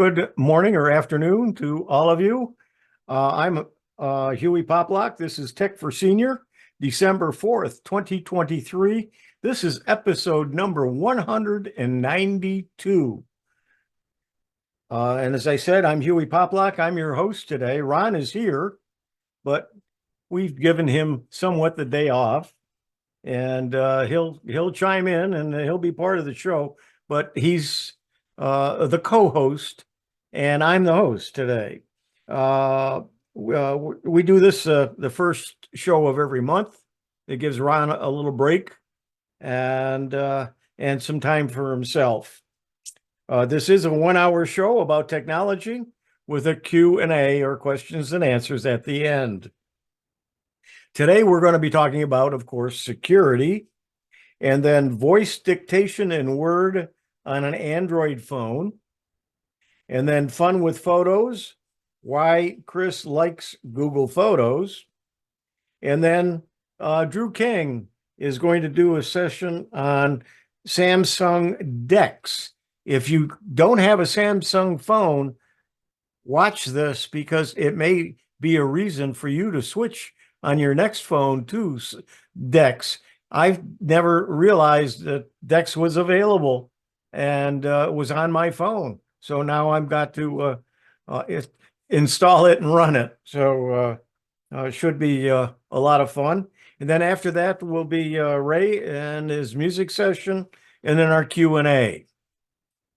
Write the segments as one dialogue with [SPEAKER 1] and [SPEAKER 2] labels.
[SPEAKER 1] Good morning or afternoon to all of you. I'm Hewie Poplock. This is Tech for Senior, December 4th, 2023. This is episode number 192. And as I said, I'm Hewie Poplock. I'm your host today. Ron is here, but we've given him somewhat the day off, and he'll chime in and he'll be part of the show, but he's the co-host, and I'm the host today. We do this the first show of every month. It gives Ron a little break and some time for himself. This is a 1-hour show about technology with a Q&A, or questions and answers, at the end. Today we're going to be talking about, of course, security, and then voice dictation in Word on an Android phone, and then fun with photos, why Chris likes Google Photos, and then Drew King is going to do a session on Samsung DeX. If you don't have a Samsung phone, watch this, because it may be a reason for you to switch on your next phone to DeX. I've never realized that DeX was available and was on my phone. So now I've got to install it and run it. So it should be a lot of fun. And then after that will be Ray and his music session, and then our Q&A.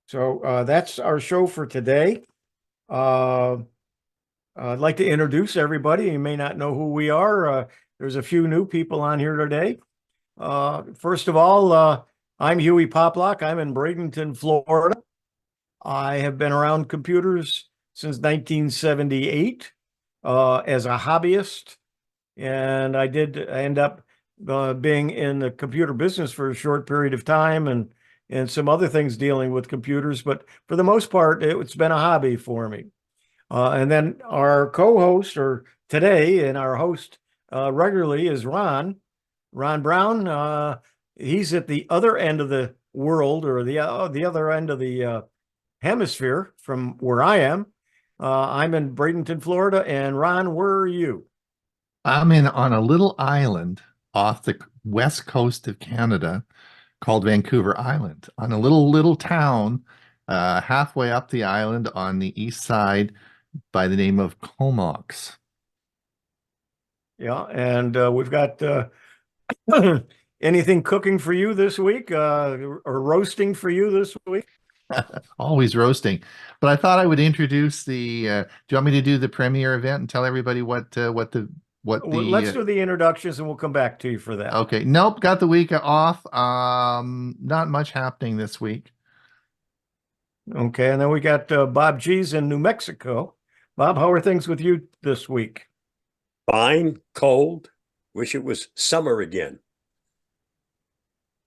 [SPEAKER 1] So that's our show for today. I'd like to introduce everybody. You may not know who we are. There's a few new people on here today. First of all, I'm Hewie Poplock. I'm in Bradenton, Florida. I have been around computers since 1978 as a hobbyist, and I did end up being in the computer business for a short period of time, and some other things dealing with computers, but for the most part, it's been a hobby for me. And then our co-host, or today, and our host regularly, is Ron Brown. He's at the other end of the world, or the other end of the hemisphere from where I am. I'm in Bradenton, Florida. And Ron, where are you?
[SPEAKER 2] I'm on a little island off the west coast of Canada called Vancouver Island, on a little town halfway up the island on the east side by the name of Comox.
[SPEAKER 1] Yeah, and we've got anything cooking for you this week, or roasting for you this week?
[SPEAKER 2] Always roasting. But I thought I would introduce the do you want me to do the premiere event and tell everybody what let's do
[SPEAKER 1] the introductions, and we'll come back to you for that.
[SPEAKER 2] Okay. Nope, got the week off. Not much happening this week.
[SPEAKER 1] Okay, and then we got Bob G's in New Mexico. Bob, how are things with you this week?
[SPEAKER 3] Fine, cold. Wish it was summer again.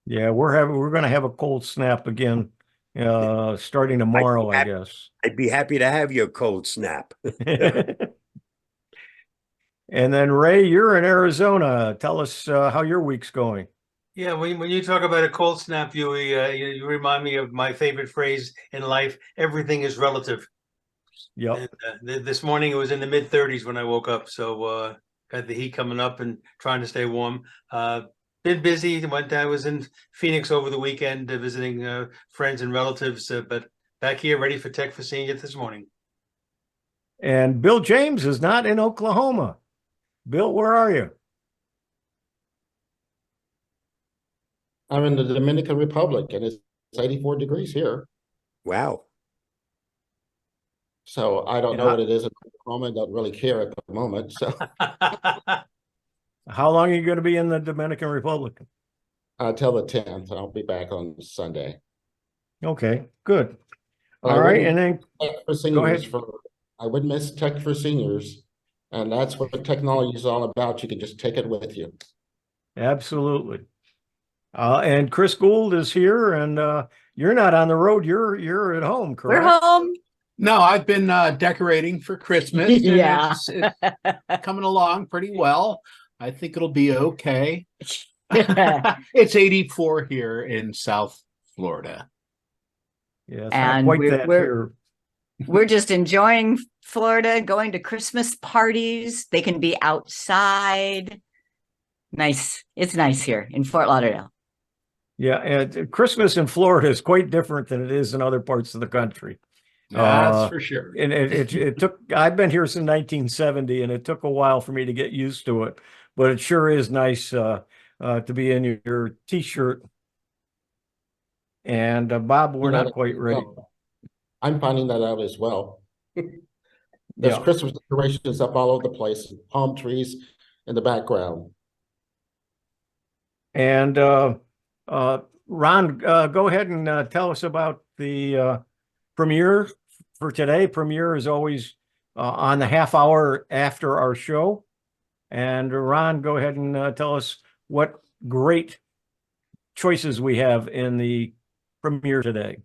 [SPEAKER 1] Yeah, we're going to have a cold snap again starting tomorrow, I guess.
[SPEAKER 3] I'd be happy to have your cold snap.
[SPEAKER 1] And then Ray, you're in Arizona. Tell us how your week's going.
[SPEAKER 4] Yeah, when you talk about a cold snap, you remind me of my favorite phrase in life: everything is relative.
[SPEAKER 1] Yep.
[SPEAKER 4] And, this morning it was in the mid-30s when I woke up, so got the heat coming up and trying to stay warm. Been busy. I was in Phoenix over the weekend visiting friends and relatives, but back here ready for Tech for Senior this morning.
[SPEAKER 1] And Bill James is not in Oklahoma. Bill, where are you?
[SPEAKER 5] I'm in the Dominican Republic, and it's 84 degrees here.
[SPEAKER 3] Wow.
[SPEAKER 5] So I don't know what it is at the moment. Don't really care at the moment. So
[SPEAKER 1] how long are you going to be in the Dominican Republic?
[SPEAKER 5] Till the 10th. I'll be back on Sunday.
[SPEAKER 1] Okay, good. All right, and then
[SPEAKER 5] go ahead. I would miss Tech for Seniors, and that's what technology is all about. You can just take it with you.
[SPEAKER 1] Absolutely. And Chris Guld is here, and you're not on the road. You're at home, correct?
[SPEAKER 6] We're home.
[SPEAKER 7] No, I've been decorating for Christmas.
[SPEAKER 6] Yeah.
[SPEAKER 7] It's coming along pretty well. I think it'll be okay. It's 84 here in South Florida.
[SPEAKER 1] Yeah, it's not quite that here.
[SPEAKER 6] We're just enjoying Florida, going to Christmas parties. They can be outside. Nice. It's nice here in Fort Lauderdale.
[SPEAKER 1] Yeah, and Christmas in Florida is quite different than it is in other parts of the country.
[SPEAKER 7] That's for sure.
[SPEAKER 1] And it took, I've been here since 1970, and it took a while for me to get used to it, but it sure is nice to be in your t-shirt. And Bob, we're not quite ready.
[SPEAKER 5] I'm finding that out as well. There's
[SPEAKER 1] Yeah.
[SPEAKER 5] Christmas decorations up all over the place, palm trees in the background.
[SPEAKER 1] And Ron, go ahead and tell us about the premiere for today. Premiere is always on the half hour after our show. And Ron, go ahead and tell us what great choices we have in the premiere today.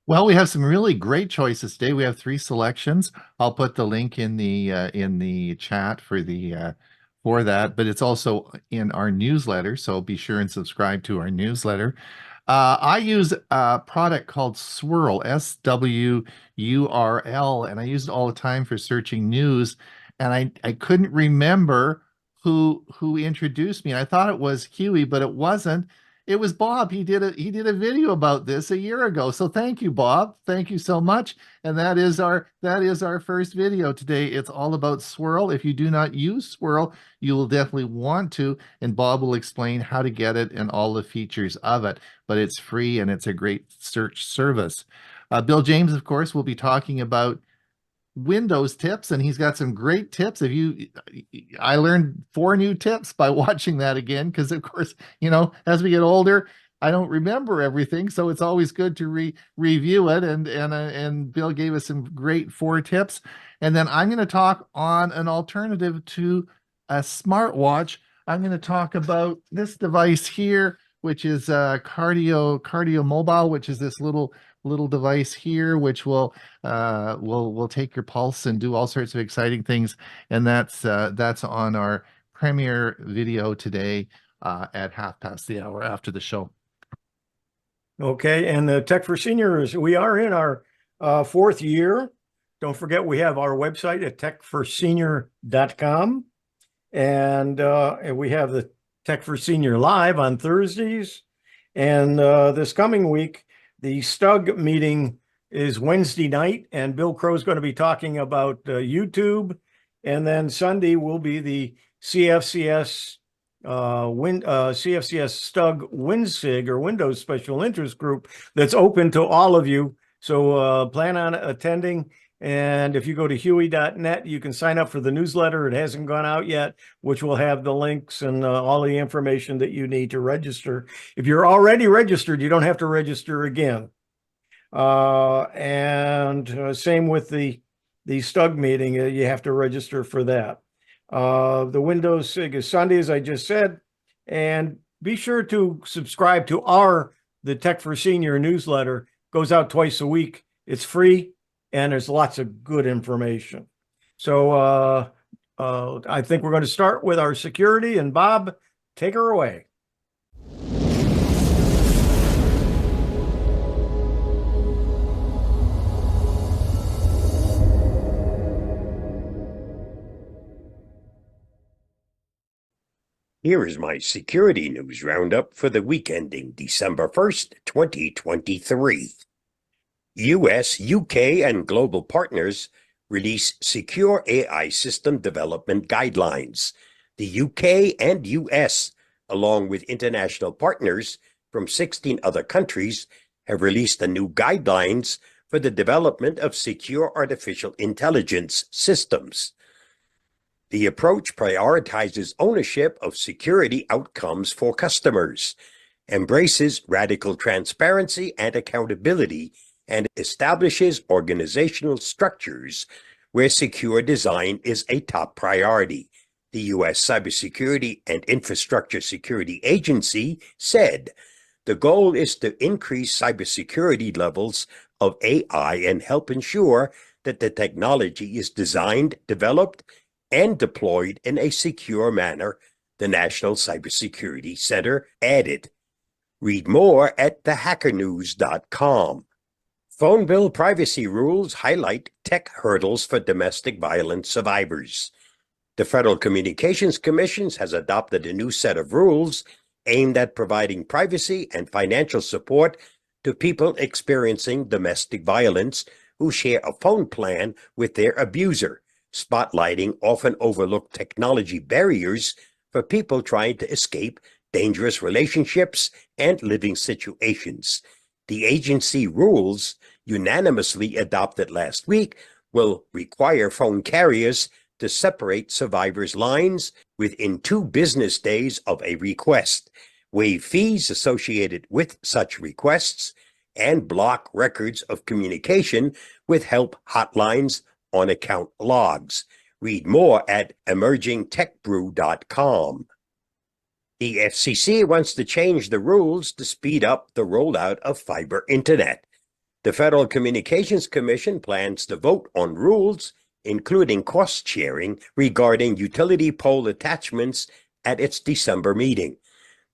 [SPEAKER 2] Well, we have some really great choices today. We have 3 selections. I'll put the link in the chat for that, but it's also in our newsletter. So be sure and subscribe to our newsletter. I use a product called Swirl, SWURL, and I use it all the time for searching news. And I couldn't remember who introduced me. I thought it was Hewie, but it wasn't. It was Bob. He did a video about this a year ago. So thank you, Bob. Thank you so much. And that is our first video today. It's all about Swirl. If you do not use Swirl, you will definitely want to, and Bob will explain how to get it and all the features of it. But it's free and it's a great search service. Bill James, of course, will be talking about Windows tips, and he's got some great tips. I learned 4 new tips by watching that again, because of course, as we get older, I don't remember everything, so it's always good to review it. And Bill gave us some great 4 tips. And then I'm going to talk on an alternative to a smartwatch. I'm going to talk about this device here, which is ℍ𝕠𝕟, which is this little device here, which will take your pulse and do all sorts of exciting things. And that's on our premiere video today at hour after the show.
[SPEAKER 1] Okay, and the Tech for Seniors, we are in our 4th year. Don't forget, we have our website at techforsenior.com, and we have the Tech for Senior Live on Thursdays. And this coming week, the STUG meeting is Wednesday night, and Bill Crow's going to be talking about YouTube. And then Sunday will be the CFCS CFCS STUG WinSig, or Windows Special Interest Group, that's open to all of you. So plan on attending. And if you go to hewie.net, you can sign up for the newsletter. It hasn't gone out yet, which will have the links and all the information that you need to register. If you're already registered, you don't have to register again. And same with the STUG meeting, you have to register for that. The Windows SIG is Sunday, as I just said. And be sure to subscribe to the Tech for Senior newsletter. It goes out twice a week. It's free, and there's lots of good information. So I think we're going to start with our security, and Bob, take her away.
[SPEAKER 3] Here is my security news roundup for the week ending December 1st, 2023. US, UK, and global partners release Secure AI System Development Guidelines. The UK and US, along with international partners from 16 other countries, have released the new guidelines for the development of secure artificial intelligence systems. The approach prioritizes ownership of security outcomes for customers, embraces radical transparency and accountability, and establishes organizational structures where secure design is a top priority. The U.S. Cybersecurity and Infrastructure Security Agency said the goal is to increase cybersecurity levels of AI and help ensure that the technology is designed, developed, and deployed in a secure manner, the National Cybersecurity Center added. Read more at thehackernews.com. Phone bill privacy rules highlight tech hurdles for domestic violence survivors. The Federal Communications Commission has adopted a new set of rules aimed at providing privacy and financial support to people experiencing domestic violence who share a phone plan with their abuser, spotlighting often overlooked technology barriers for people trying to escape dangerous relationships and living situations. The agency rules, unanimously adopted last week, will require phone carriers to separate survivors' lines within 2 business days of a request, waive fees associated with such requests, and block records of communication with help hotlines on account logs. Read more at emergingtechbrew.com. The FCC wants to change the rules to speed up the rollout of fiber internet. The Federal Communications Commission plans to vote on rules, including cost sharing, regarding utility pole attachments at its December meeting.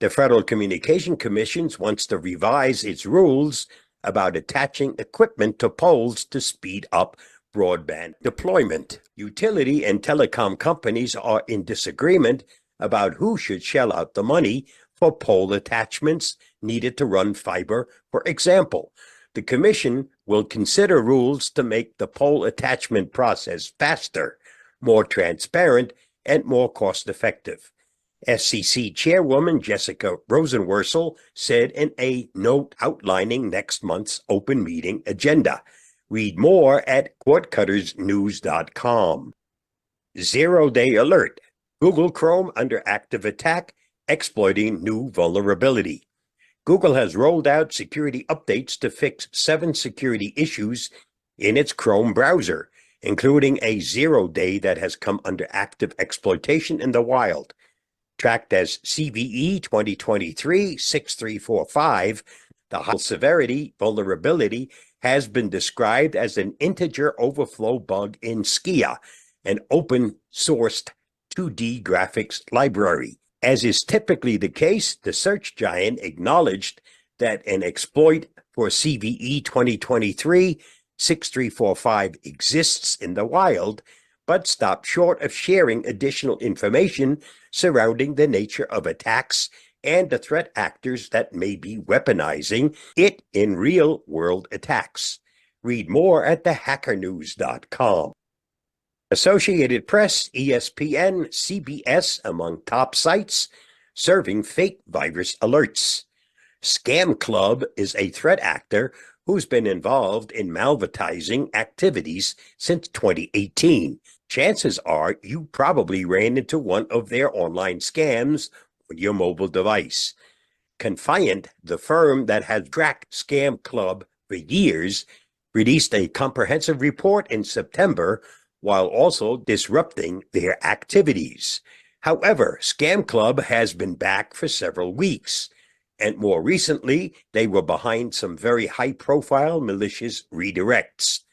[SPEAKER 3] The Federal Communications Commission wants to revise its rules about attaching equipment to poles to speed up broadband deployment. Utility and telecom companies are in disagreement about who should shell out the money for pole attachments needed to run fiber, for example. The Commission will consider rules to make the pole attachment process faster, more transparent, and more cost-effective. FCC Chairwoman Jessica Rosenworcel said in a note outlining next month's open meeting agenda. Read more at courtcuttersnews.com. Zero-day alert. Google Chrome under active attack, exploiting new vulnerability. Google has rolled out security updates to fix 7 security issues in its Chrome browser, including a 0-day that has come under active exploitation in the wild. Tracked as CVE 2023-6345, the high severity vulnerability has been described as an integer overflow bug in Skia, an open-sourced 2D graphics library. As is typically the case, the search giant acknowledged that an exploit for CVE 2023-6345 exists in the wild, but stopped short of sharing additional information surrounding the nature of attacks and the threat actors that may be weaponizing it in real-world attacks. Read more at thehackernews.com. Associated Press, ESPN, CBS among top sites serving fake virus alerts. Scam Club is a threat actor who's been involved in malvertising activities since 2018. Chances are you probably ran into one of their online scams on your mobile device. Confiant, the firm that has tracked Scam Club for years, released a comprehensive report in September while also disrupting their activities. However, Scam Club has been back for several weeks, and more recently, they were behind some very high-profile malicious redirects.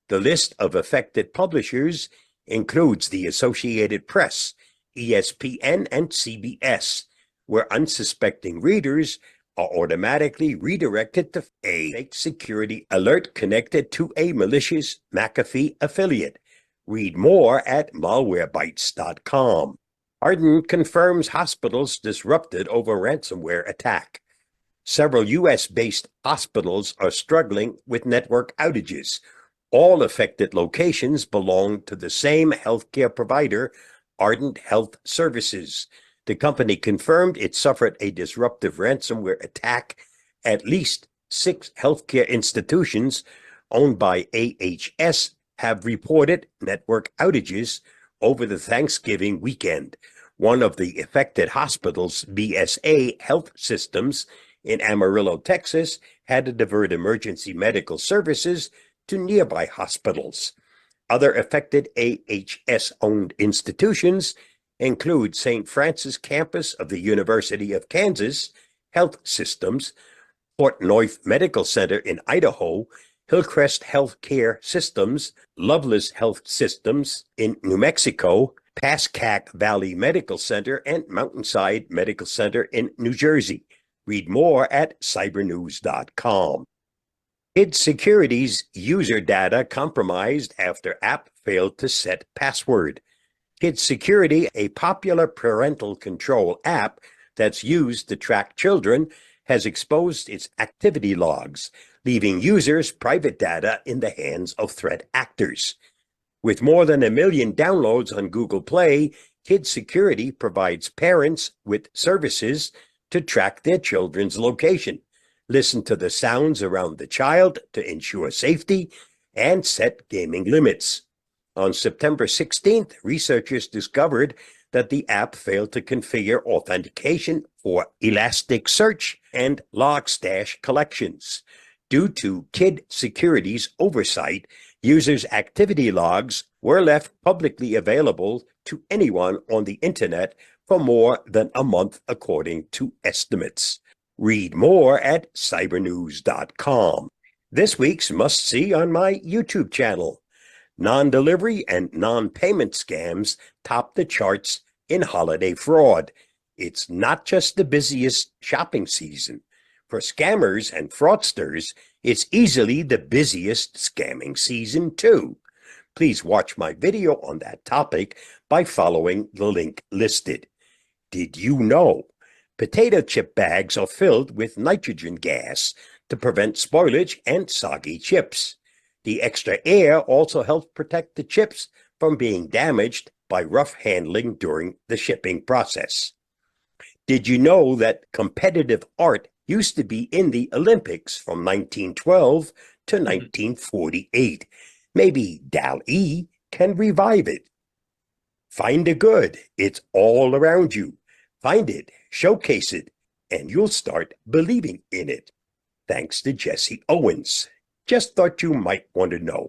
[SPEAKER 3] The list of affected publishers includes the Associated Press, ESPN, and CBS, where unsuspecting readers are automatically redirected to a fake security alert connected to a malicious McAfee affiliate. Read more at malwarebytes.com. Ardent confirms hospitals disrupted over ransomware attack. Several U.S.-based hospitals are struggling with network outages. All affected locations belong to the same healthcare provider, Ardent Health Services. The company confirmed it suffered a disruptive ransomware attack. At least 6 healthcare institutions owned by AHS have reported network outages over the Thanksgiving weekend. One of the affected hospitals, BSA Health Systems in Amarillo, Texas, had to divert emergency medical services to nearby hospitals. Other affected AHS-owned institutions include St. Francis Campus of the University of Kansas Health Systems, Fort North Medical Center in Idaho, Hillcrest Healthcare Systems, Loveless Health Systems in New Mexico, Pascack Valley Medical Center, and Mountainside Medical Center in New Jersey. Read more at cybernews.com. ℍ𝕠𝕟's user data compromised after app failed to set password. ℍ𝕠𝕟, a popular parental control app that's used to track children, has exposed its activity logs, leaving users' private data in the hands of threat actors. With more than 1 million downloads on Google Play, ℍ𝕠𝕟 provides parents with services to track their children's location, listen to the sounds around the child to ensure safety, and set gaming limits. On September 16th, researchers discovered that the app failed to configure authentication for Elasticsearch and Logstash collections. Due to ℍ𝕠𝕟's oversight, users' activity logs were left publicly available to anyone on the internet for more than a month, according to estimates. Read more at cybernews.com. This week's must-see on my YouTube channel. Non-delivery and non-payment scams top the charts in holiday fraud. It's not just the busiest shopping season. For scammers and fraudsters, it's easily the busiest scamming season too. Please watch my video on that topic by following the link listed. Did you know potato chip bags are filled with nitrogen gas to prevent spoilage and soggy chips? The extra air also helps protect the chips from being damaged by rough handling during the shipping process. Did you know that competitive art used to be in the Olympics from 1912 to 1948? Maybe ℎ𝕉 can revive it. Find the good. It's all around you. Find it, showcase it, and you'll start believing in it. Thanks to Jesse Owens. Just thought you might want to know.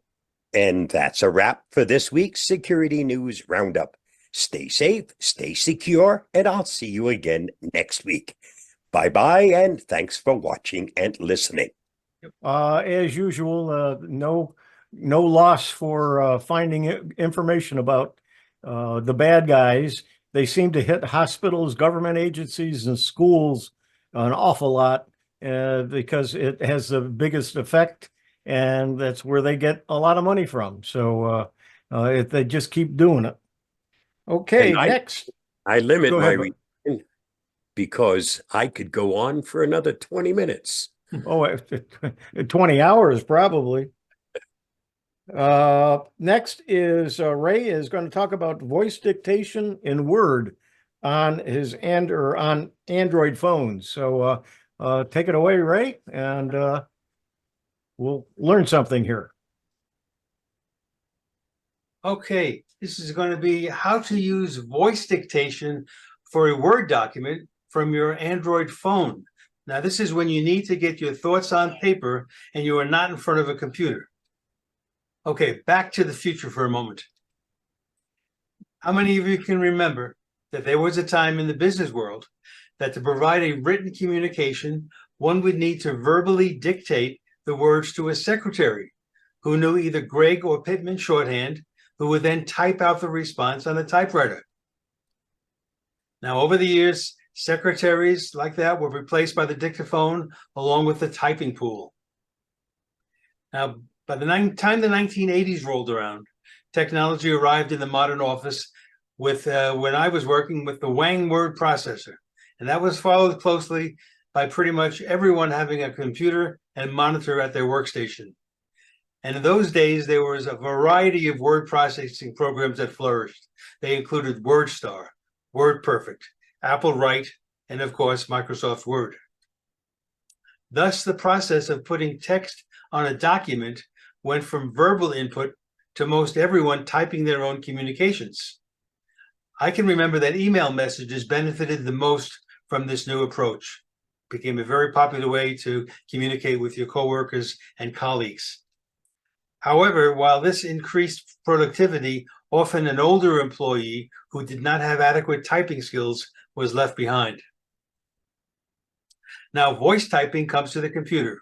[SPEAKER 3] And that's a wrap for this week's Security News Roundup. Stay safe, stay secure, and I'll see you again next week. Bye-bye, and thanks for watching and listening.
[SPEAKER 1] As usual, no loss for finding information about the bad guys. They seem to hit hospitals, government agencies, and schools an awful lot because it has the biggest effect, and that's where they get a lot of money from. So they just keep doing it. Okay, next.
[SPEAKER 3] I limit
[SPEAKER 1] Go
[SPEAKER 3] my
[SPEAKER 1] ahead.
[SPEAKER 3] because I could go on for another 20 minutes.
[SPEAKER 1] Oh, 20 hours probably. Next is Ray is going to talk about voice dictation in Word on his on Android phones. So take it away, Ray, and we'll learn something here.
[SPEAKER 4] Okay, this is going to be how to use voice dictation for a Word document from your Android phone. Now, this is when you need to get your thoughts on paper and you are not in front of a computer. Okay, back to the future for a moment. How many of you can remember that there was a time in the business world that to provide a written communication, one would need to verbally dictate the words to a secretary who knew either Gregg or Pitman shorthand, who would then type out the response on a typewriter? Now, over the years, secretaries like that were replaced by the dictaphone along with the typing pool. Now, by the time the 1980s rolled around, technology arrived in the modern office with when I was working with the Wang word processor. And that was followed closely by pretty much everyone having a computer and monitor at their workstation. And in those days, there was a variety of word processing programs that flourished. They included WordStar, WordPerfect, Apple Write, and of course, Microsoft Word. Thus, the process of putting text on a document went from verbal input to most everyone typing their own communications. I can remember that email messages benefited the most from this new approach. It became a very popular way to communicate with your coworkers and colleagues. However, while this increased productivity, often an older employee who did not have adequate typing skills was left behind. Now, voice typing comes to the computer.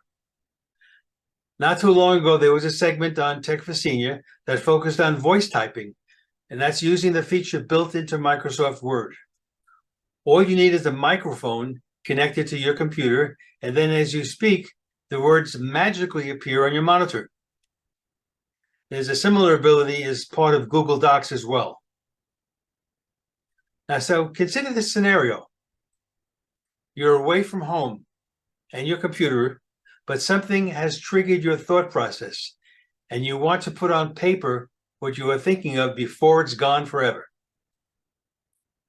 [SPEAKER 4] Not too long ago, there was a segment on Tech for Senior that focused on voice typing, and that's using the feature built into Microsoft Word. All you need is a microphone connected to your computer, and then as you speak, the words magically appear on your monitor. There's a similar ability as part of Google Docs as well. Now, so consider this scenario. You're away from home and your computer, but something has triggered your thought process, and you want to put on paper what you are thinking of before it's gone forever.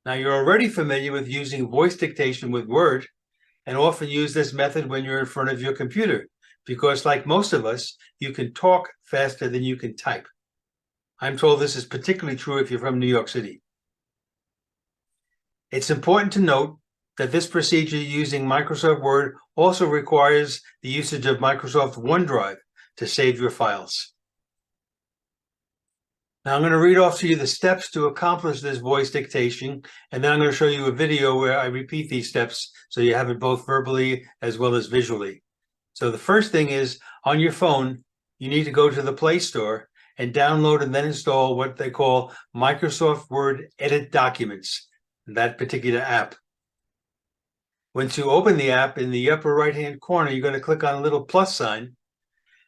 [SPEAKER 4] Now, you're already familiar with using voice dictation with Word, and often use this method when you're in front of your computer, because like most of us, you can talk faster than you can type. I'm told this is particularly true if you're from New York City. It's important to note that this procedure using Microsoft Word also requires the usage of Microsoft OneDrive to save your files. Now I'm going to read off to you the steps to accomplish this voice dictation, and then I'm going to show you a video where I repeat these steps so you have it both verbally as well as visually. So the first thing is, on your phone, you need to go to the Play Store and download and then install what they call Microsoft Word Edit Documents, that particular app. Once you open the app, in the upper right-hand corner, you're going to click on a little plus sign.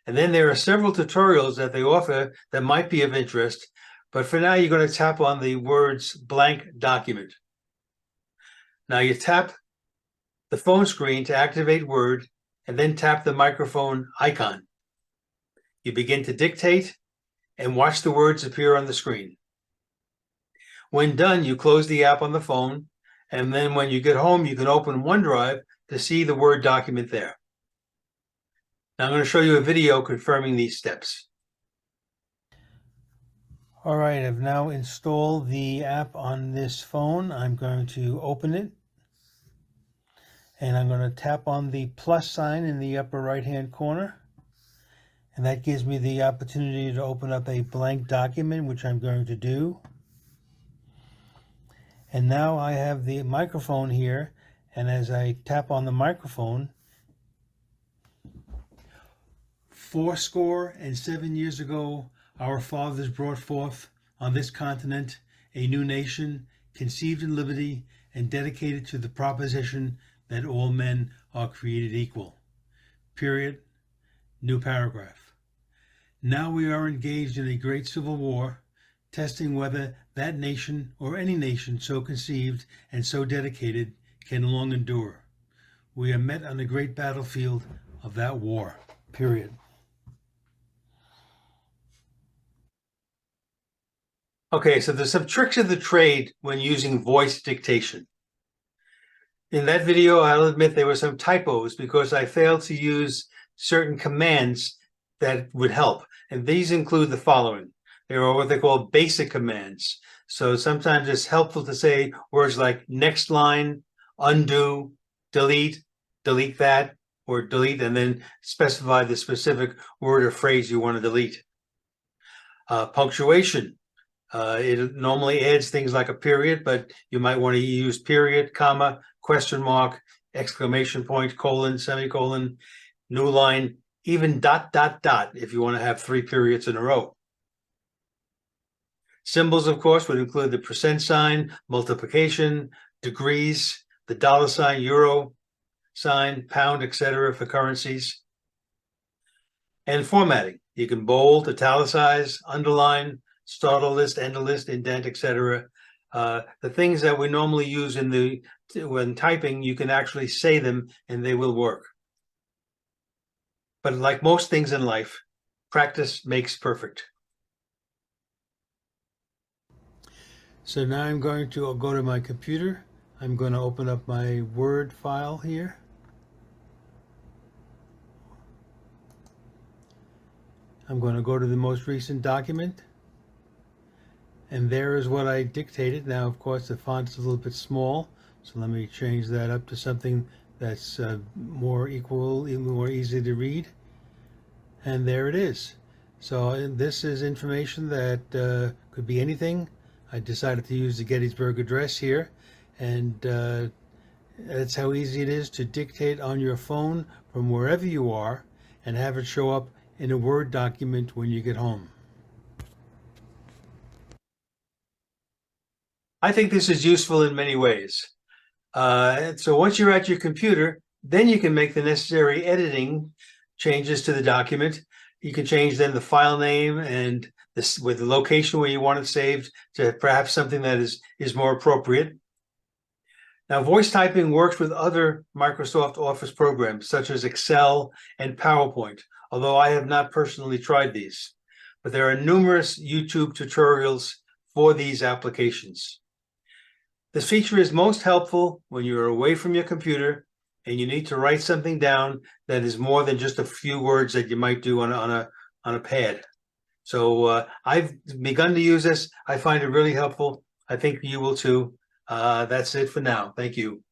[SPEAKER 4] And then there are several tutorials that they offer that might be of interest. But for now, you're going to tap on the words blank document. Now you tap the phone screen to activate Word, and then tap the microphone icon. You begin to dictate and watch the words appear on the screen. When done, you close the app on the phone, and then when you get home, you can open OneDrive to see the Word document there. Now I'm going to show you a video confirming these steps. All right, I've now installed the app on this phone. I'm going to open it, and I'm going to tap on the plus sign in the upper right-hand corner, and that gives me the opportunity to open up a blank document, which I'm going to do. And now I have the microphone here, and as I tap on the microphone, 77 years ago, our fathers brought forth on this continent a new nation, conceived in liberty and dedicated to the proposition that all men are created equal. Period. New paragraph. Now we are engaged in a great civil war, testing whether that nation or any nation so conceived and so dedicated can long endure. We are met on the great battlefield of that war. Period. Okay, so there's some tricks of the trade when using voice dictation. In that video, I'll admit there were some typos because I failed to use certain commands that would help. And these include the following. They are what they call basic commands. So sometimes it's helpful to say words like next line, undo, delete, delete that, or delete, and then specify the specific word or phrase you want to delete. Punctuation. It normally adds things like a period, but you might want to use period, comma, question mark, exclamation point, colon, semicolon, new line, even dot, dot, dot, if you want to have 3 periods in a row. Symbols, of course, would include the percent sign, multiplication, degrees, the dollar sign, euro sign, pound, etc. for currencies. And formatting. You can bold, italicize, underline, start a list, end a list, indent, etc. The things that we normally use when typing, you can actually say them and they will work. But like most things in life, practice makes perfect. So now I'm going to go to my computer. I'm going to open up my Word file here. I'm going to go to the most recent document. And there is what I dictated. Now, of course, the font's a little bit small, so let me change that up to something that's more easy to read. And there it is. So this is information that could be anything. I decided to use the Gettysburg Address here, and that's how easy it is to dictate on your phone from wherever you are and have it show up in a Word document when you get home. I think this is useful in many ways. So once you're at your computer, then you can make the necessary editing changes to the document. You can change then the file name and this with the location where you want it saved to perhaps something that is more appropriate. Now, voice typing works with other Microsoft Office programs such as Excel and PowerPoint, although I have not personally tried these. But there are numerous YouTube tutorials for these applications. This feature is most helpful when you're away from your computer and you need to write something down that is more than just a few words that you might do on a pad. So I've begun to use this. I find it really helpful. I think you will too. That's it for now. Thank you.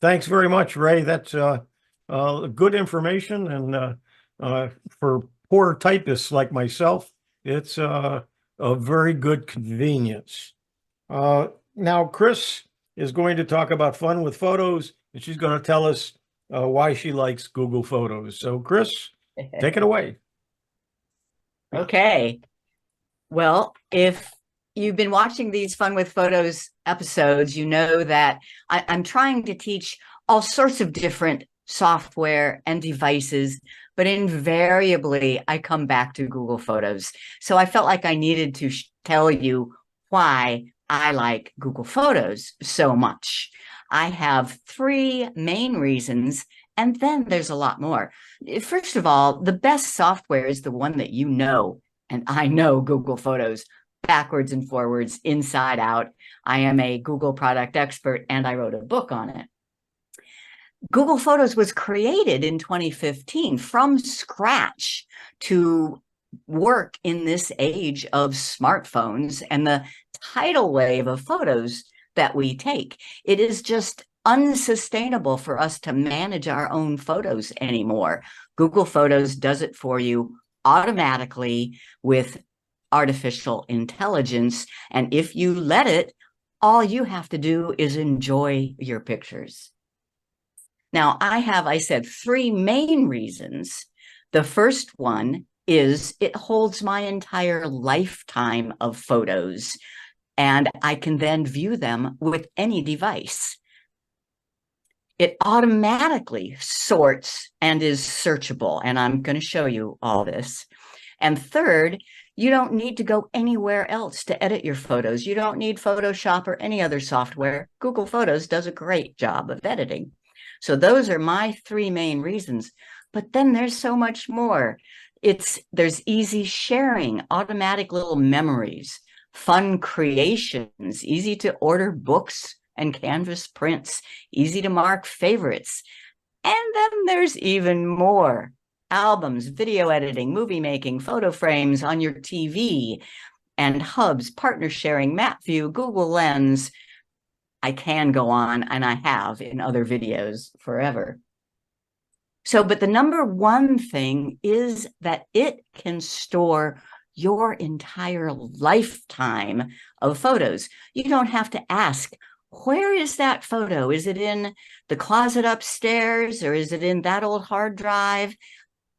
[SPEAKER 1] Thanks very much, Ray. That's good information, and for poor typists like myself, it's a very good convenience. Now, Chris is going to talk about fun with photos, and she's going to tell us why she likes Google Photos. So, Chris, take it away.
[SPEAKER 6] Okay. Well, if you've been watching these Fun with Photos episodes, you know that I'm trying to teach all sorts of different software and devices, but invariably I come back to Google Photos. So I felt like I needed to tell you why I like Google Photos so much. I have 3 main reasons, and then there's a lot more. First of all, the best software is the one that you know, and I know Google Photos backwards and forwards, inside out. I am a Google product expert, and I wrote a book on it. Google Photos was created in 2015 from scratch to work in this age of smartphones and the tidal wave of photos that we take. It is just unsustainable for us to manage our own photos anymore. Google Photos does it for you automatically with artificial intelligence. And if you let it, all you have to do is enjoy your pictures. Now, I said 3 main reasons. The first one is it holds my entire lifetime of photos, and I can then view them with any device. It automatically sorts and is searchable, and I'm going to show you all this. And third, you don't need to go anywhere else to edit your photos. You don't need Photoshop or any other software. Google Photos does a great job of editing. So those are my 3 main reasons. But then there's so much more. There's easy sharing, automatic little memories, fun creations, easy to order books and canvas prints, easy to mark favorites. And then there's even more. Albums, video editing, movie making, photo frames on your TV, and hubs, partner sharing, map view, Google Lens. I can go on, and I have in other videos forever. So, but the number one thing is that it can store your entire lifetime of photos. You don't have to ask, where is that photo? Is it in the closet upstairs, or is it in that old hard drive?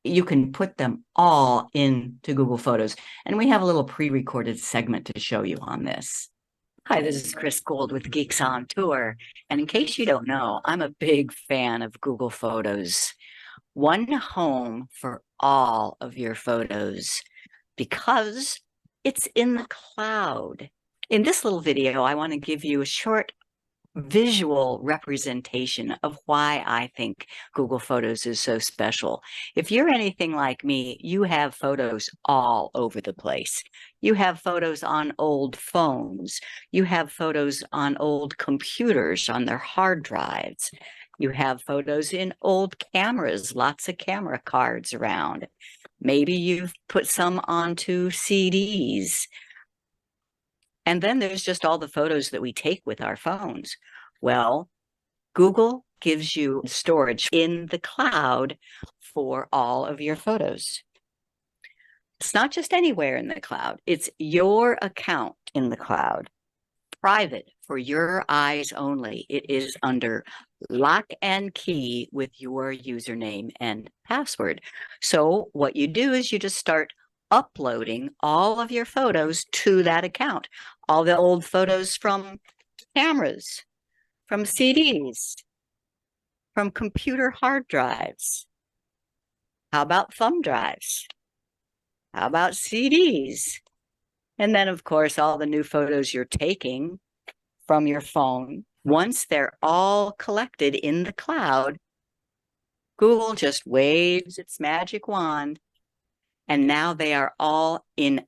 [SPEAKER 6] You can put them all into Google Photos. And we have a little pre-recorded segment to show you on this. Hi, this is Chris Guld with Geeks on Tour. And in case you don't know, I'm a big fan of Google Photos. One home for all of your photos because it's in the cloud. In this little video, I want to give you a short visual representation of why I think Google Photos is so special. If you're anything like me, you have photos all over the place. You have photos on old phones. You have photos on old computers on their hard drives. You have photos in old cameras, lots of camera cards around. Maybe you've put some onto CDs. And then there's just all the photos that we take with our phones. Well, Google gives you storage in the cloud for all of your photos. It's not just anywhere in the cloud. It's your account in the cloud, private for your eyes only. It is under lock and key with your username and password. So what you do is you just start uploading all of your photos to that account. All the old photos from cameras, from CDs, from computer hard drives. How about thumb drives? How about CDs? And then, of course, all the new photos you're taking from your phone, once they're all collected in the cloud, Google just waves its magic wand, and now they are all in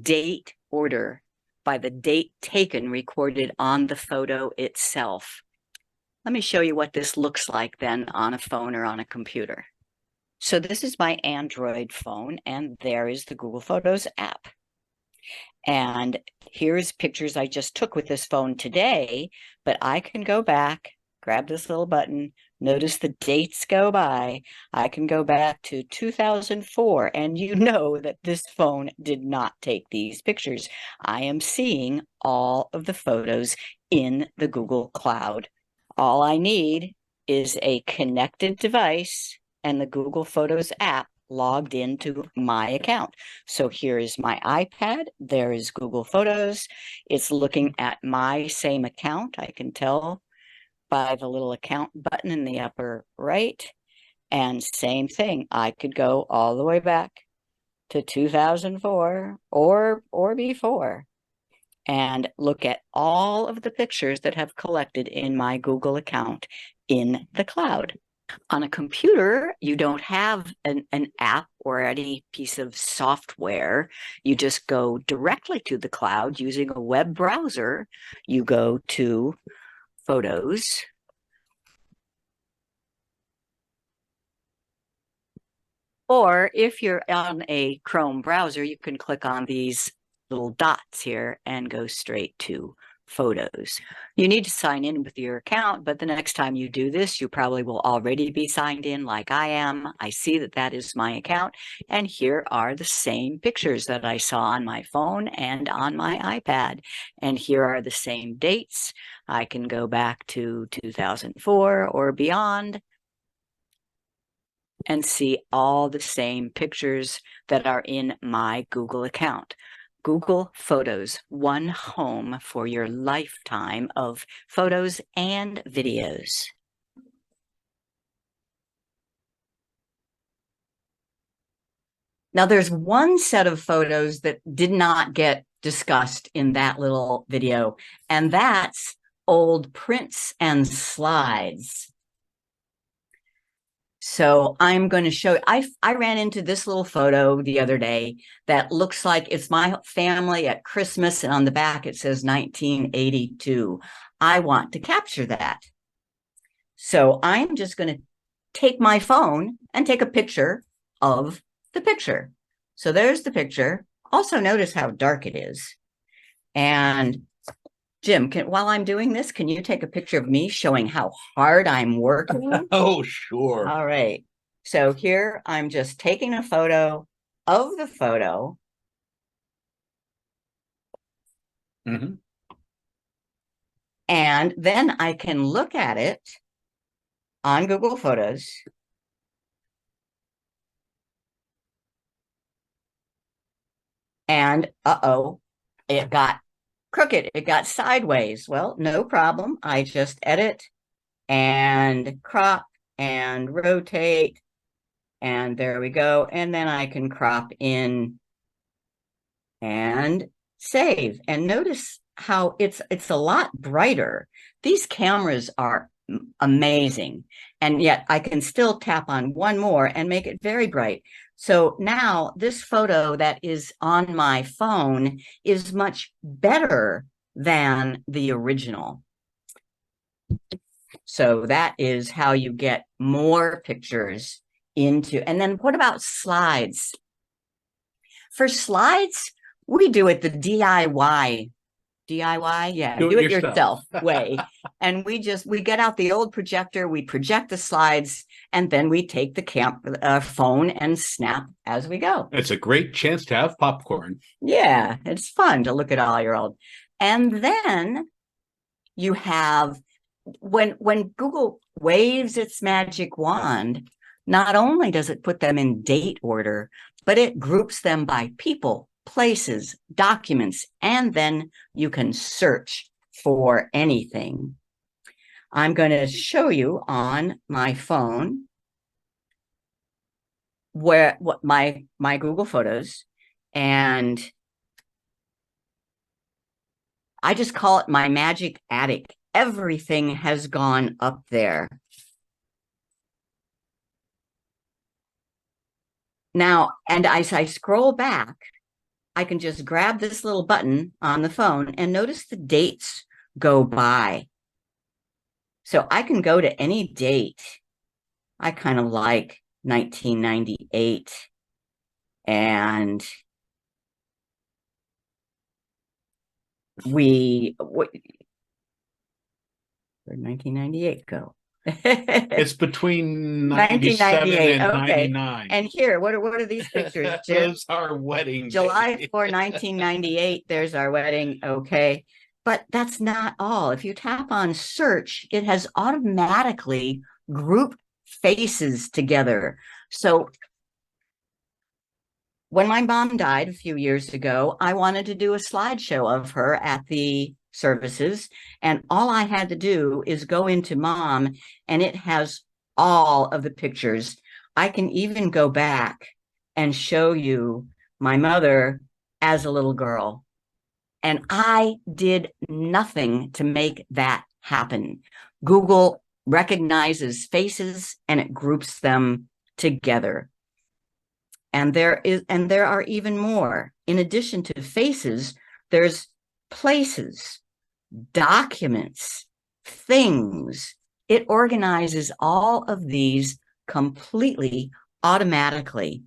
[SPEAKER 6] date order by the date taken recorded on the photo itself. Let me show you what this looks like then on a phone or on a computer. So this is my Android phone, and there is the Google Photos app. And here's pictures I just took with this phone today, but I can go back, grab this little button, notice the dates go by. I can go back to 2004, and you know that this phone did not take these pictures. I am seeing all of the photos in the Google Cloud. All I need is a connected device and the Google Photos app logged into my account. So here is my iPad. There is Google Photos. It's looking at my same account. I can tell by the little account button in the upper right. And same thing. I could go all the way back to 2004 or before and look at all of the pictures that have collected in my Google account in the cloud. On a computer, you don't have an app or any piece of software. You just go directly to the cloud using a web browser. You go to Photos. Or if you're on a Chrome browser, you can click on these little dots here and go straight to Photos. You need to sign in with your account, but the next time you do this, you probably will already be signed in like I am. I see that that is my account, and here are the same pictures that I saw on my phone and on my iPad. And here are the same dates. I can go back to 2004 or beyond and see all the same pictures that are in my Google account. Google Photos, one home for your lifetime of photos and videos. Now, there's one set of photos that did not get discussed in that little video, and that's old prints and slides. So I'm going to show, I ran into this little photo the other day that looks like it's my family at Christmas, and on the back it says 1982. I want to capture that. So I'm just going to take my phone and take a picture of the picture. So there's the picture. Also notice how dark it is. And Jim, while I'm doing this, can you take a picture of me showing how hard I'm working?
[SPEAKER 7] Oh, sure.
[SPEAKER 6] All right. So here I'm just taking a photo of the photo.
[SPEAKER 7] Mm-hmm.
[SPEAKER 6] And then I can look at it on Google Photos. And it got crooked. It got sideways. Well, no problem. I just edit and crop and rotate. And there we go. And then I can crop in and save. And notice how it's a lot brighter. These cameras are amazing. And yet I can still tap on one more and make it very bright. So now this photo that is on my phone is much better than the original. So that is how you get more pictures into. And then what about slides? For slides, we do it the DIY, yeah, do it yourself way. And we get out the old projector, we project the slides, and then we take the phone and snap as we go.
[SPEAKER 7] It's a great chance to have popcorn.
[SPEAKER 6] Yeah, it's fun to look at all your old. And then you have, when Google waves its magic wand, not only does it put them in date order, but it groups them by people, places, documents, and then you can search for anything. I'm going to show you on my phone what my Google Photos, and I just call it my magic attic. Everything has gone up there. Now, and as I scroll back, I can just grab this little button on the phone and notice the dates go by. So I can go to any date. I kind of like 1998, and where'd 1998 go?
[SPEAKER 7] It's between 97
[SPEAKER 6] 1998,
[SPEAKER 7] and
[SPEAKER 6] okay.
[SPEAKER 7] 99.
[SPEAKER 6] And here, what are these pictures, Jim?
[SPEAKER 7] Those are wedding
[SPEAKER 6] July
[SPEAKER 7] days.
[SPEAKER 6] 4, 1998, there's our wedding, okay. But that's not all. If you tap on search, it has automatically grouped faces together. So when my mom died a few years ago, I wanted to do a slideshow of her at the services, and all I had to do is go into Mom, and it has all of the pictures. I can even go back and show you my mother as a little girl, and I did nothing to make that happen. Google recognizes faces and it groups them together. And there are even more. In addition to faces, there's places, documents, things. It organizes all of these completely automatically.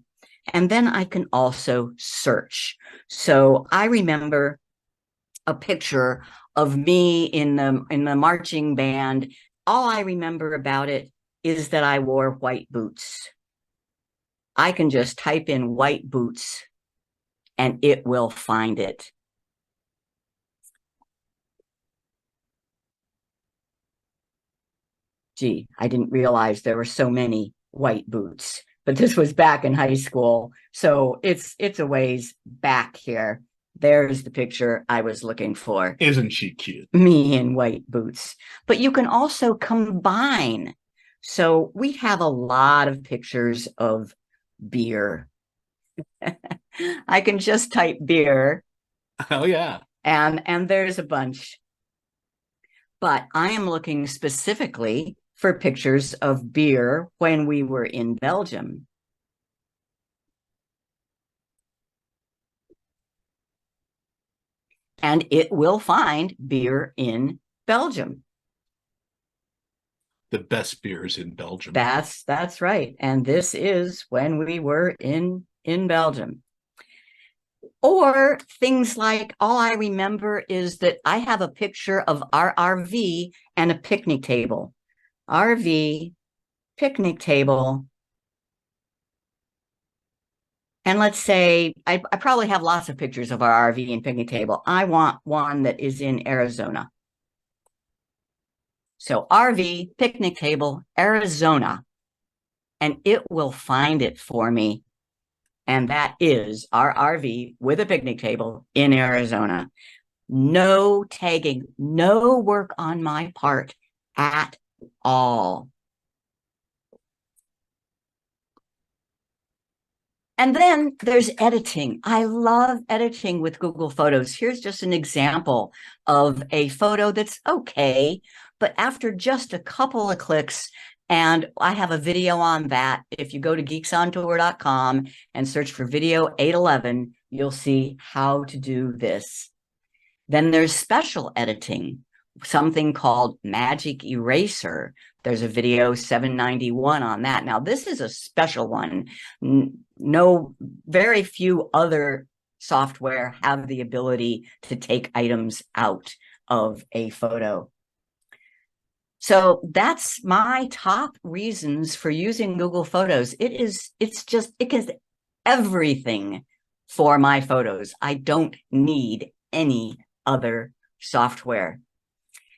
[SPEAKER 6] And then I can also search. So I remember a picture of me in the marching band. All I remember about it is that I wore white boots. I can just type in white boots and it will find it. Gee, I didn't realize there were so many white boots, but this was back in high school. So it's a ways back here. There's the picture I was looking for.
[SPEAKER 7] Isn't she cute?
[SPEAKER 6] Me in white boots. But you can also combine. So we have a lot of pictures of beer. I can just type beer.
[SPEAKER 7] Oh, yeah.
[SPEAKER 6] And there's a bunch. But I am looking specifically for pictures of beer when we were in Belgium. And it will find beer in Belgium.
[SPEAKER 7] The best beers in Belgium.
[SPEAKER 6] That's right. And this is when we were in Belgium. Or things like, all I remember is that I have a picture of our RV and a picnic table. RV, picnic table. And let's say, I probably have lots of pictures of our RV and picnic table. I want one that is in Arizona. So RV, picnic table, Arizona, and it will find it for me. And that is our RV with a picnic table in Arizona. No tagging, no work on my part at all. And then there's editing. I love editing with Google Photos. Here's just an example of a photo that's okay, but after just a couple of clicks, and I have a video on that. If you go to geeksontour.com and search for video 811, you'll see how to do this. Then there's special editing, something called Magic Eraser. There's a video 791 on that. Now, this is a special one. No, very few other software have the ability to take items out of a photo. So that's my top reasons for using Google Photos. It is everything for my photos. I don't need any other software.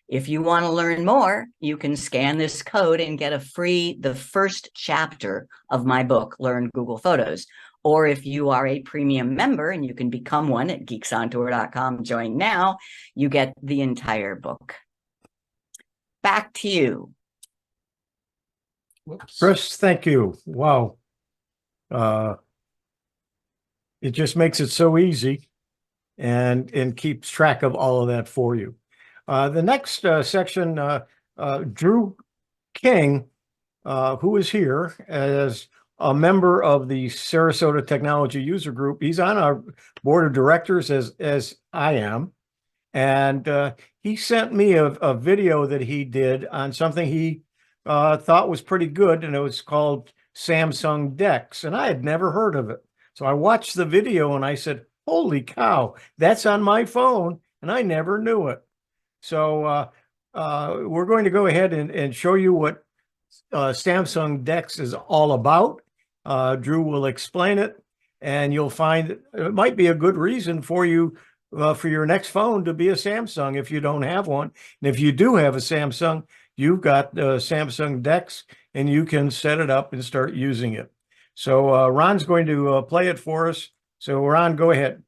[SPEAKER 6] If you want to learn more, you can scan this code and get the first chapter of my book, Learn Google Photos. Or if you are a premium member, and you can become one at geeksontour.com, join now, you get the entire book. Back to you.
[SPEAKER 1] Chris, thank you. Wow. It just makes it so easy and keeps track of all of that for you. The next section, Drew King, who is here as a member of the Sarasota Technology User Group. He's on our board of directors as I am. And he sent me a video that he did on something he thought was pretty good, and it was called Samsung DeX, and I had never heard of it. So I watched the video and I said, holy cow, that's on my phone, and I never knew it. So we're going to go ahead and show you what Samsung DeX is all about. Drew will explain it, and you'll find it might be a good reason for you for your next phone to be a Samsung if you don't have one. And if you do have a Samsung, you've got Samsung DeX, and you can set it up and start using it. So Ron's going to play it for us. So Ron, go ahead.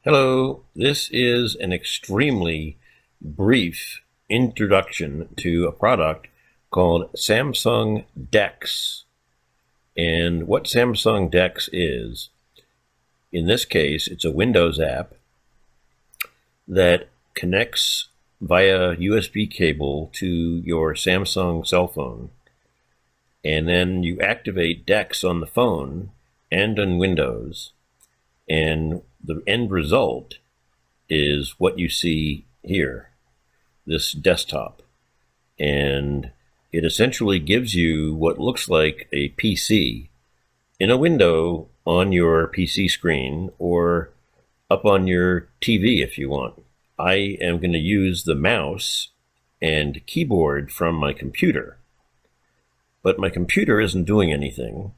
[SPEAKER 8] Hello, this is an extremely brief introduction to a product called Samsung DeX. And what Samsung DeX is, in this case, it's a Windows app that connects via USB cable to your Samsung cell phone. And then you activate DeX on the phone and on Windows. And the end result is what you see here, this desktop. And it essentially gives you what looks like a PC in a window on your PC screen or up on your TV if you want. I am going to use the mouse and keyboard from my computer, but my computer isn't doing anything,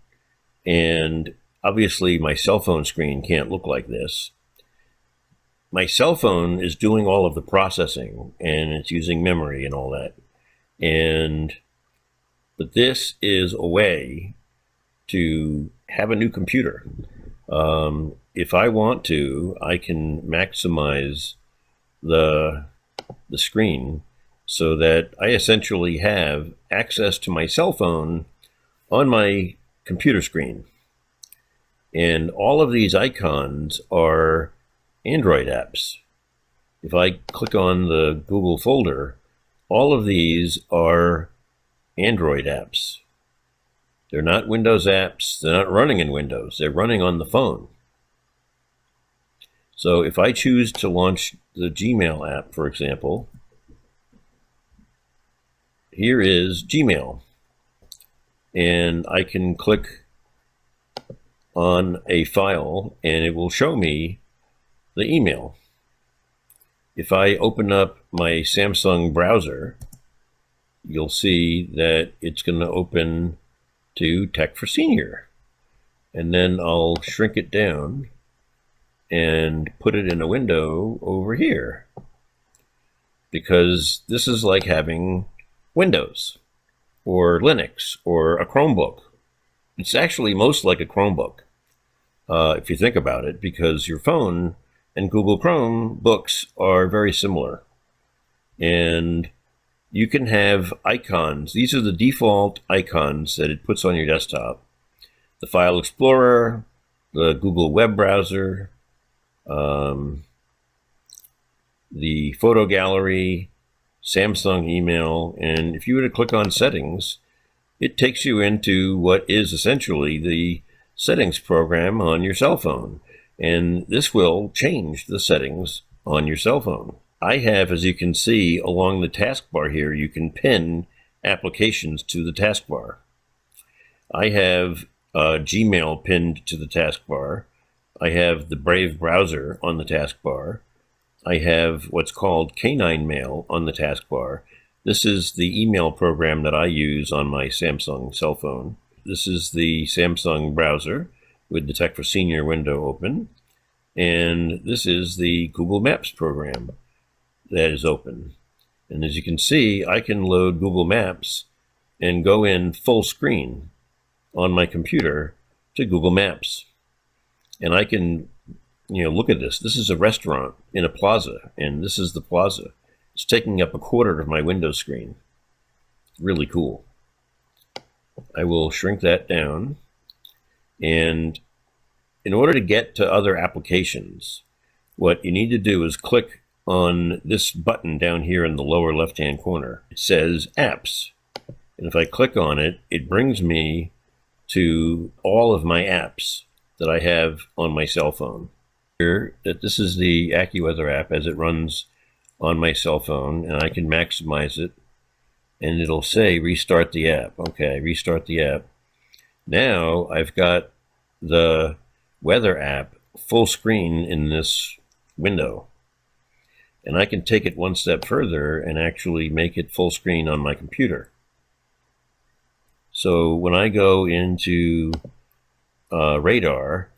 [SPEAKER 8] and obviously my cell phone screen can't look like this. My cell phone is doing all of the processing, and it's using memory and all that. But this is a way to have a new computer. If I want to, I can maximize the screen so that I essentially have access to my cell phone on my computer screen. And all of these icons are Android apps. If I click on the Google folder, all of these are Android apps. They're not Windows apps. They're not running in Windows. They're running on the phone. So if I choose to launch the Gmail app, for example, here is Gmail. And I can click on a file and it will show me the email. If I open up my Samsung browser, you'll see that it's going to open to Tech for Senior. And then I'll shrink it down and put it in a window over here, because this is like having Windows or Linux or a Chromebook. It's actually most like a Chromebook, if you think about it, because your phone and Google Chrome books are very similar. And you can have icons. These are the default icons that it puts on your desktop. The File Explorer, the Google web browser, the photo gallery, Samsung email, and if you were to click on settings, it takes you into what is essentially the settings program on your cell phone. And this will change the settings on your cell phone. I have, as you can see, along the taskbar here, you can pin applications to the taskbar. I have Gmail pinned to the taskbar. I have the Brave browser on the taskbar. I have what's called Canine Mail on the taskbar. This is the email program that I use on my Samsung cell phone. This is the Samsung browser with the Tech for Senior window open. And this is the Google Maps program that is open. And as you can see, I can load Google Maps and go in full screen on my computer to Google Maps. And I can, look at this. This is a restaurant in a plaza, and this is the plaza. It's taking up a quarter of my window screen. Really cool. I will shrink that down. And in order to get to other applications, what you need to do is click on this button down here in the lower left-hand corner. It says Apps. And if I click on it, it brings me to all of my apps that I have on my cell phone. Here, that this is the AccuWeather app as it runs on my cell phone, and I can maximize it, and it'll say restart the app. Okay, restart the app. Now I've got the weather app full screen in this window, and I can take it one step further and actually make it full screen on my computer. So when I go into radar,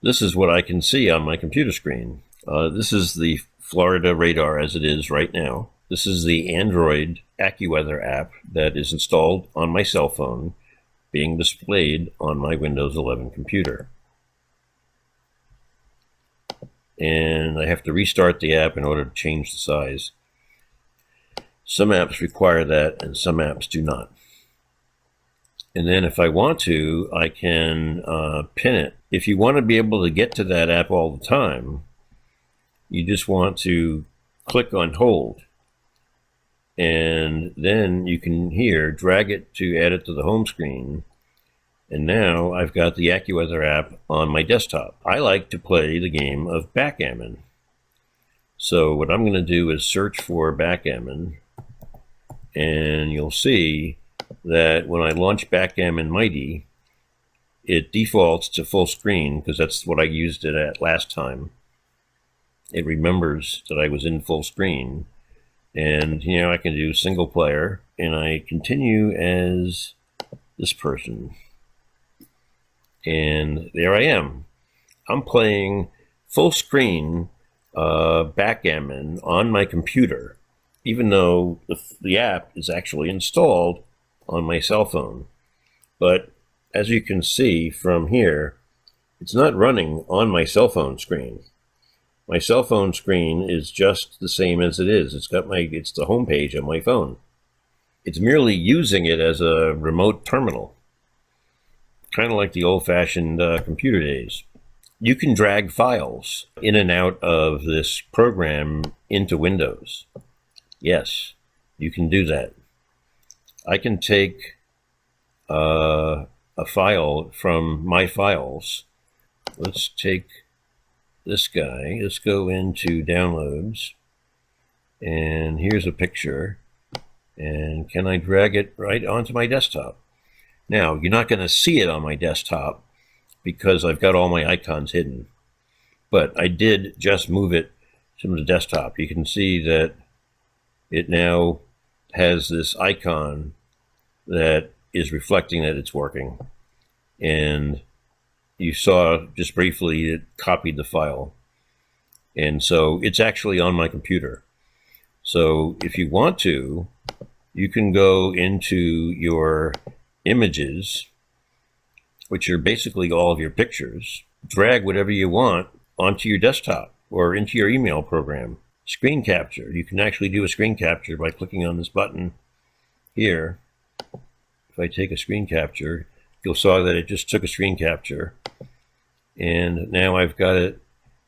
[SPEAKER 8] this is what I can see on my computer screen. This is the Florida radar as it is right now. This is the Android AccuWeather app that is installed on my cell phone, being displayed on my Windows 11 computer. And I have to restart the app in order to change the size. Some apps require that and some apps do not. And then if I want to, I can pin it. If you want to be able to get to that app all the time, you just want to click on hold. And then you can here drag it to add it to the home screen. And now I've got the AccuWeather app on my desktop. I like to play the game of backgammon. So what I'm going to do is search for backgammon, and you'll see that when I launch Backgammon Mighty, it defaults to full screen because that's what I used it at last time. It remembers that I was in full screen, and I can do single player, and I continue as this person. And there I am. I'm playing full screen backgammon on my computer, even though the app is actually installed on my cell phone. But as you can see from here, it's not running on my cell phone screen. My cell phone screen is just the same as it is. It's the home page on my phone. It's merely using it as a remote terminal, kind of like the old-fashioned computer days. You can drag files in and out of this program into Windows. Yes, you can do that. I can take a file from my files. Let's take this guy. Let's go into downloads. And here's a picture. And can I drag it right onto my desktop? Now, you're not going to see it on my desktop because I've got all my icons hidden. But I did just move it to the desktop. You can see that it now has this icon that is reflecting that it's working. And you saw just briefly it copied the file. And so it's actually on my computer. So if you want to, you can go into your images, which are basically all of your pictures, drag whatever you want onto your desktop or into your email program. Screen capture. You can actually do a screen capture by clicking on this button here. If I take a screen capture, you'll saw that it just took a screen capture. And now I've got it,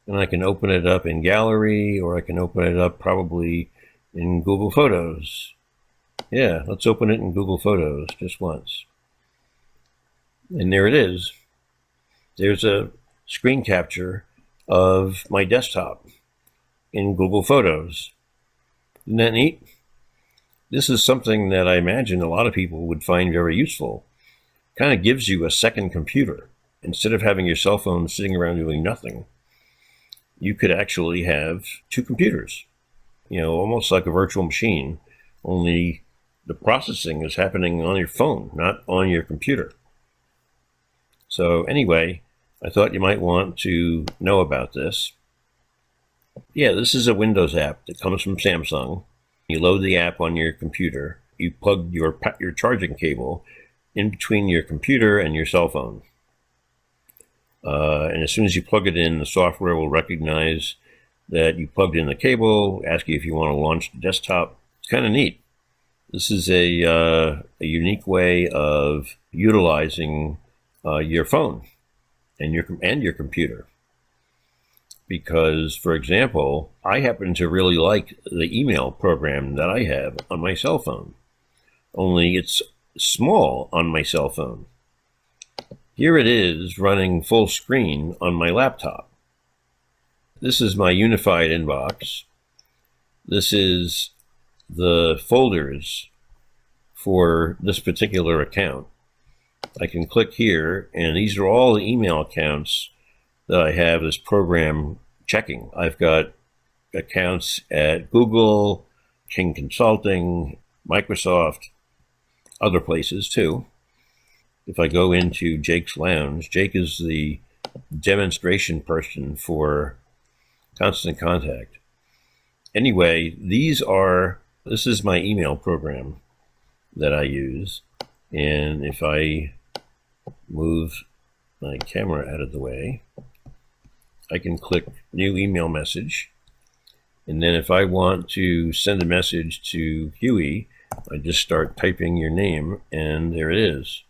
[SPEAKER 8] and I can open it up in Gallery, or I can open it up probably in Google Photos. Yeah, let's open it in Google Photos just once. And there it is. There's a screen capture of my desktop in Google Photos. Isn't that neat? This is something that I imagine a lot of people would find very useful. Kind of gives you a second computer. Instead of having your cell phone sitting around doing nothing, you could actually have two computers. Almost like a virtual machine, only the processing is happening on your phone, not on your computer. So anyway, I thought you might want to know about this. Yeah, this is a Windows app that comes from Samsung. You load the app on your computer. You plug your charging cable in between your computer and your cell phone. And as soon as you plug it in, the software will recognize that you plugged in the cable, ask you if you want to launch the desktop. It's kind of neat. This is a unique way of utilizing your phone and your computer. Because, for example, I happen to really like the email program that I have on my cell phone, only it's small on my cell phone. Here it is running full screen on my laptop. This is my unified inbox. This is the folders for this particular account. I can click here, and these are all the email accounts that I have this program checking. I've got accounts at Google, King Consulting, Microsoft, other places too. If I go into Jake's Lounge, Jake is the demonstration person for Constant Contact. Anyway, this is my email program that I use. And if I move my camera out of the way, I can click new email message. And then if I want to send a message to Hewie, I just start typing your name, and there it is.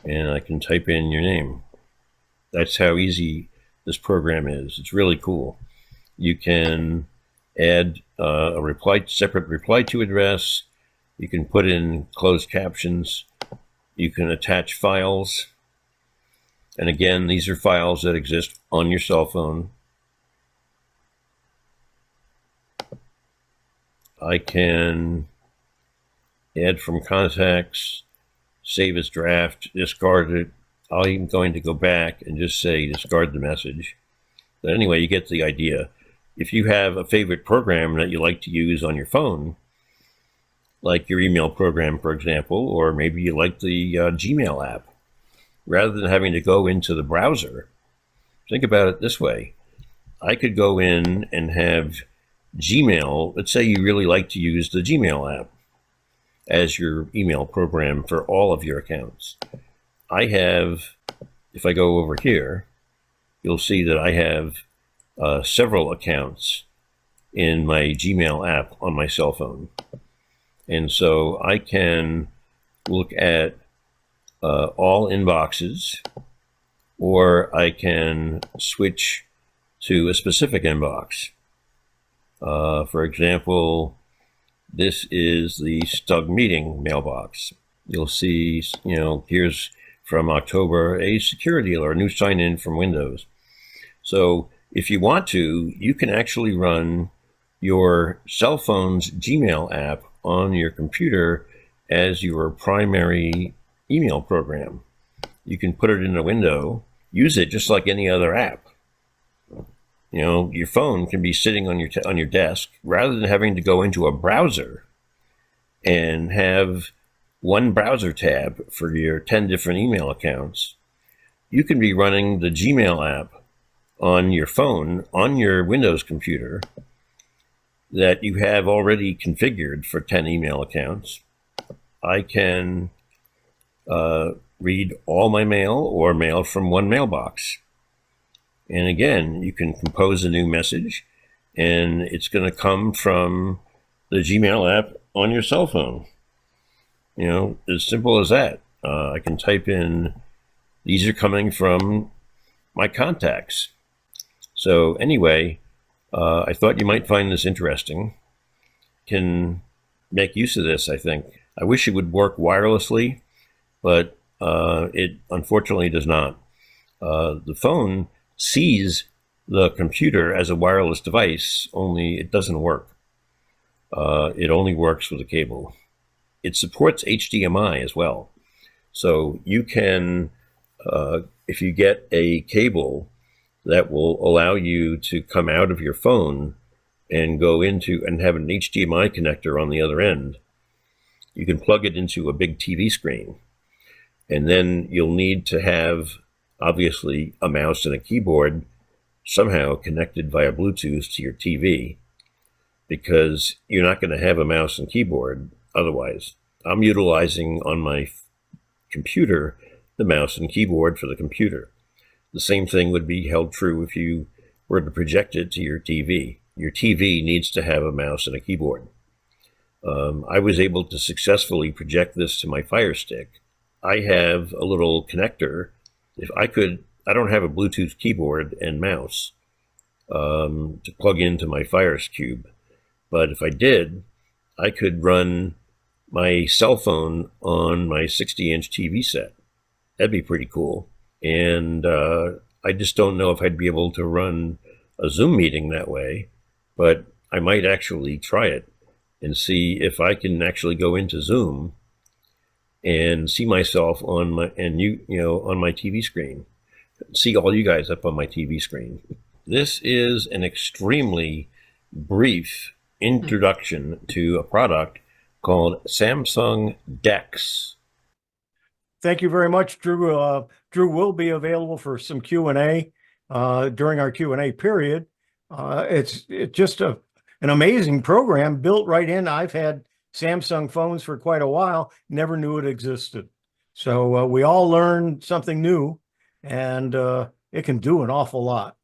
[SPEAKER 8] And I can type in your name. That's how easy this program is. It's really cool. You can add a separate reply to address. You can put in closed captions. You can attach files. And again, these are files that exist on your cell phone. I can add from contacts, save as draft, discard it. I'm going to go back and just say discard the message. But anyway, you get the idea. If you have a favorite program that you like to use on your phone, like your email program, for example, or maybe you like the Gmail app, rather than having to go into the browser, think about it this way. I could go in and have Gmail. Let's say you really like to use the Gmail app as your email program for all of your accounts. If I go over here, you'll see that I have several accounts in my Gmail app on my cell phone. And so I can look at all inboxes, or I can switch to a specific inbox. For example, this is the ℎ𝕠𝕟 meeting mailbox. You'll see, here's from October, a security alert, a new sign-in from Windows. So if you want to, you can actually run your cell phone's Gmail app on your computer as your primary email program. You can put it in a window, use it just like any other app. Your phone can be sitting on your desk, rather than having to go into a browser and have one browser tab for your 10 different email accounts. You can be running the Gmail app on your phone, on your Windows computer, that you have already configured for 10 email accounts. I can read all my mail or mail from one mailbox. And again, you can compose a new message, and it's going to come from the Gmail app on your cell phone. As simple as that. I can type in, these are coming from my contacts. So anyway, I thought you might find this interesting. Can make use of this, I think. I wish it would work wirelessly, but it unfortunately does not. The phone sees the computer as a wireless device, only it doesn't work. It only works with a cable. It supports HDMI as well. So you can, if you get a cable that will allow you to come out of your phone and go into and have an HDMI connector on the other end, you can plug it into a big TV screen. And then you'll need to have, obviously, a mouse and a keyboard somehow connected via Bluetooth to your TV, because you're not going to have a mouse and keyboard otherwise. I'm utilizing on my computer the mouse and keyboard for the computer. The same thing would be held true if you were to project it to your TV. Your TV needs to have a mouse and a keyboard. I was able to successfully project this to my Fire Stick. I have a little connector. I don't have a Bluetooth keyboard and mouse to plug into my Fire Cube, but if I did, I could run my cell phone on my 60-inch TV set. That'd be pretty cool. And I just don't know if I'd be able to run a Zoom meeting that way, but I might actually try it and see if I can actually go into Zoom and see myself on my on my TV screen. See all you guys up on my TV screen. This is an extremely brief introduction to a product called Samsung DeX.
[SPEAKER 1] Thank you very much, Drew. Drew will be available for some Q&A during our Q&A period. It's just an amazing program built right in. I've had Samsung phones for quite a while, never knew it existed. So we all learned something new, and it can do an awful lot.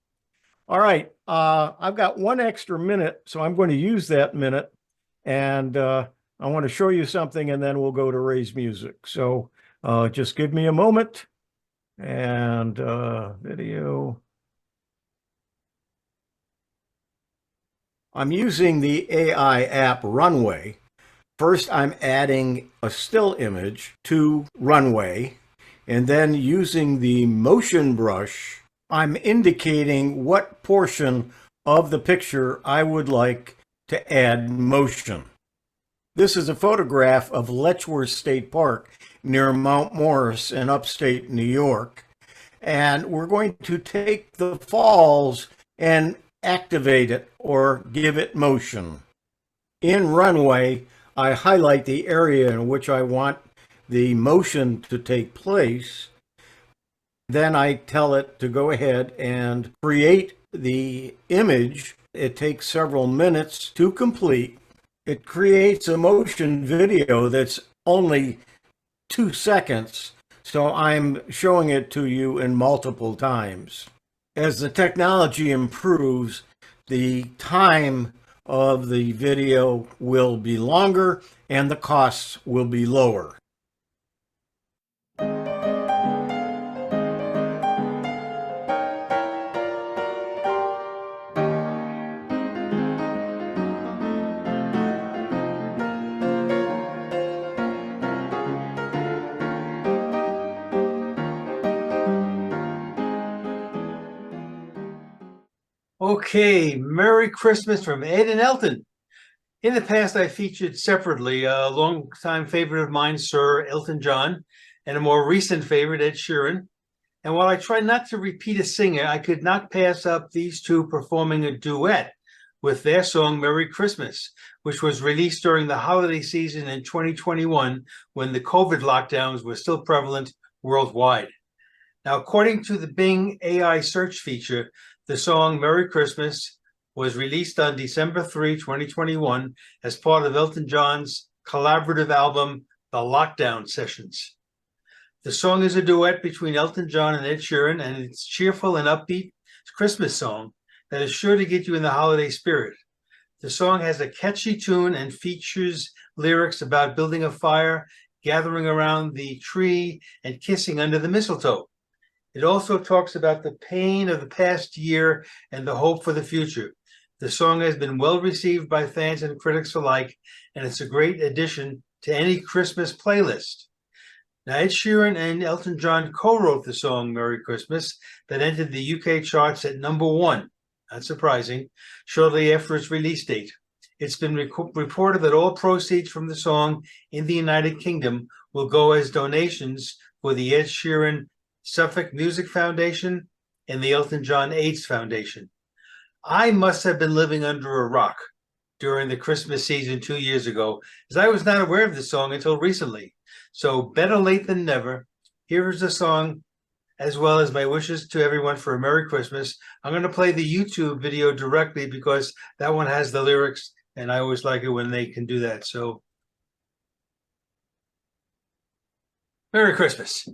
[SPEAKER 1] All right, I've got 1 extra minute, so I'm going to use that minute, and I want to show you something, and then we'll go to Ray's music. So just give me a moment, and video. I'm using the AI app Runway. First, I'm adding a still image to Runway, and then using the motion brush, I'm indicating what portion of the picture I would like to add motion. This is a photograph of Letchworth State Park near Mount Morris in upstate New York. And we're going to take the falls and activate it or give it motion. In Runway, I highlight the area in which I want the motion to take place. Then I tell it to go ahead and create the image. It takes several minutes to complete. It creates a motion video that's only 2 seconds, so I'm showing it to you in multiple times. As the technology improves, the time of the video will be longer and the costs will be lower.
[SPEAKER 4] Okay, Merry Christmas from Ed and Elton. In the past, I featured separately a longtime favorite of mine, Sir Elton John, and a more recent favorite, Ed Sheeran. And while I try not to repeat a singer, I could not pass up these two performing a duet with their song Merry Christmas, which was released during the holiday season in 2021 when the COVID lockdowns were still prevalent worldwide. Now, according to the Bing AI search feature, the song Merry Christmas was released on December 3, 2021 as part of Elton John's collaborative album, The Lockdown Sessions. The song is a duet between Elton John and Ed Sheeran, and it's cheerful and upbeat Christmas song that is sure to get you in the holiday spirit. The song has a catchy tune and features lyrics about building a fire, gathering around the tree, and kissing under the mistletoe. It also talks about the pain of the past year and the hope for the future. The song has been well received by fans and critics alike, and it's a great addition to any Christmas playlist. Now, Ed Sheeran and Elton John co-wrote the song Merry Christmas that entered the UK charts at #1, not surprising, shortly after its release date. It's been reported that all proceeds from the song in the United Kingdom will go as donations for the Ed Sheeran Suffolk Music Foundation and the Elton John AIDS Foundation. I must have been living under a rock during the Christmas season 2 years ago, as I was not aware of this song until recently. So better late than never. Here is the song, as well as my wishes to everyone for a Merry Christmas. I'm going to play the YouTube video directly because that one has the lyrics, and I always like it when they can do that. So, Merry Christmas.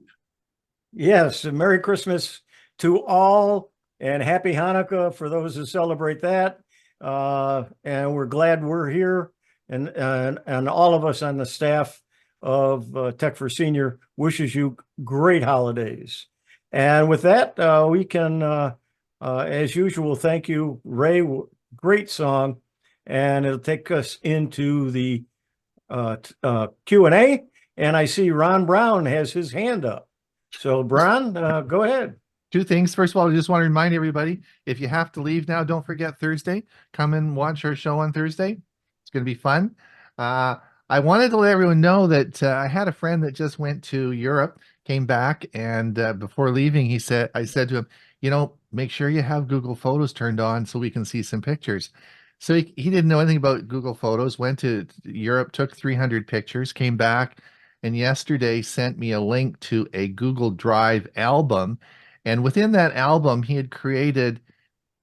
[SPEAKER 1] Yes, and Merry Christmas to all, and Happy Hanukkah for those who celebrate that. And we're glad we're here and all of us on the staff of Tech for Senior wishes you great holidays. And with that, we can, as usual, thank you, Ray. Great song. And it'll take us into the Q&A. And I see Ron Brown has his hand up. So, Ron, go ahead.
[SPEAKER 2] Two things. First of all, I just want to remind everybody, if you have to leave now, don't forget Thursday. Come and watch our show on Thursday. It's going to be fun. I wanted to let everyone know that I had a friend that just went to Europe, came back, and before leaving, I said to him, you know, make sure you have Google Photos turned on so we can see some pictures. So he didn't know anything about Google Photos, went to Europe, took 300 pictures, came back, and yesterday sent me a link to a Google Drive album. And within that album, he had created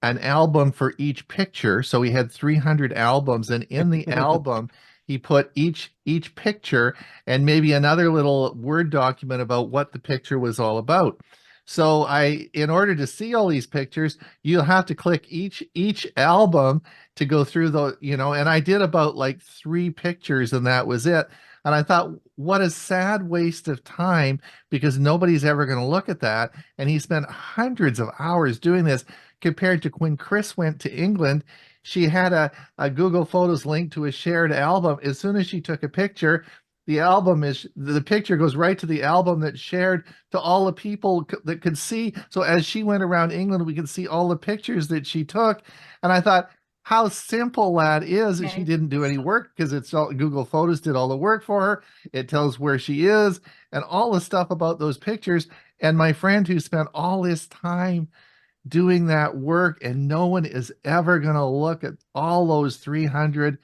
[SPEAKER 2] an album for each picture. So he had 300 albums, and in the album, he put each picture and maybe another little Word document about what the picture was all about. So in order to see all these pictures, you'll have to click each album to go through and I did about like 3 pictures and that was it. And I thought, what a sad waste of time, because nobody's ever going to look at that. And he spent hundreds of hours doing this, compared to when Chris went to England. She had a Google Photos link to a shared album. As soon as she took a picture, the picture goes right to the album that's shared to all the people that could see. So as she went around England, we could see all the pictures that she took. And I thought, how simple that is. She didn't do any work, because it's all Google Photos did all the work for her. It tells where she is and all the stuff about those pictures. And my friend who spent all this time doing that work, and no one is ever going to look at all those 300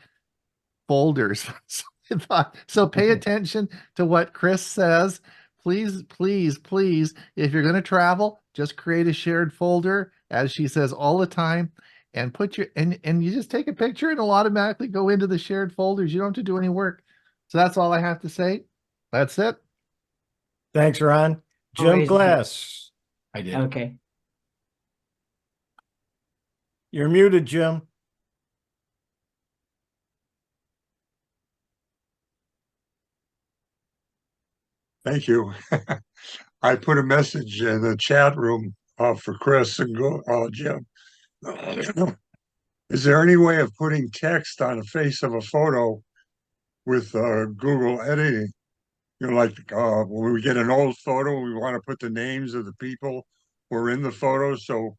[SPEAKER 2] folders. So pay attention to what Chris says. Please, please, please, if you're going to travel, just create a shared folder, as she says all the time, and put and you just take a picture and it'll automatically go into the shared folders. You don't have to do any work. So that's all I have to say. That's it.
[SPEAKER 1] Thanks, Ron. Jim Glass.
[SPEAKER 7] I did.
[SPEAKER 6] Okay.
[SPEAKER 1] You're muted, Jim.
[SPEAKER 9] Thank you. I put a message in the chat room for Chris and Jim. Is there any way of putting text on the face of a photo with Google editing? You know, like when we get an old photo, we want to put the names of the people who are in the photo. So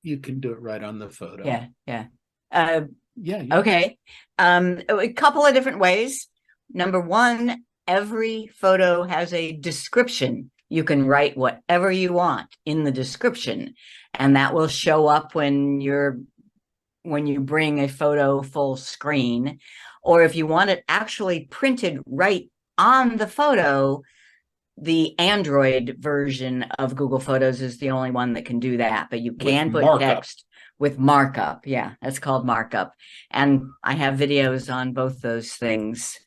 [SPEAKER 7] You can do it right on the photo.
[SPEAKER 6] Yeah.
[SPEAKER 7] Yeah.
[SPEAKER 6] Okay. A couple of different ways. Number one, every photo has a description. You can write whatever you want in the description, and that will show up when you bring a photo full screen. Or if you want it actually printed right on the photo, the Android version of Google Photos is the only one that can do that, but you can put text with markup. Yeah, that's called markup. And I have videos on both those things.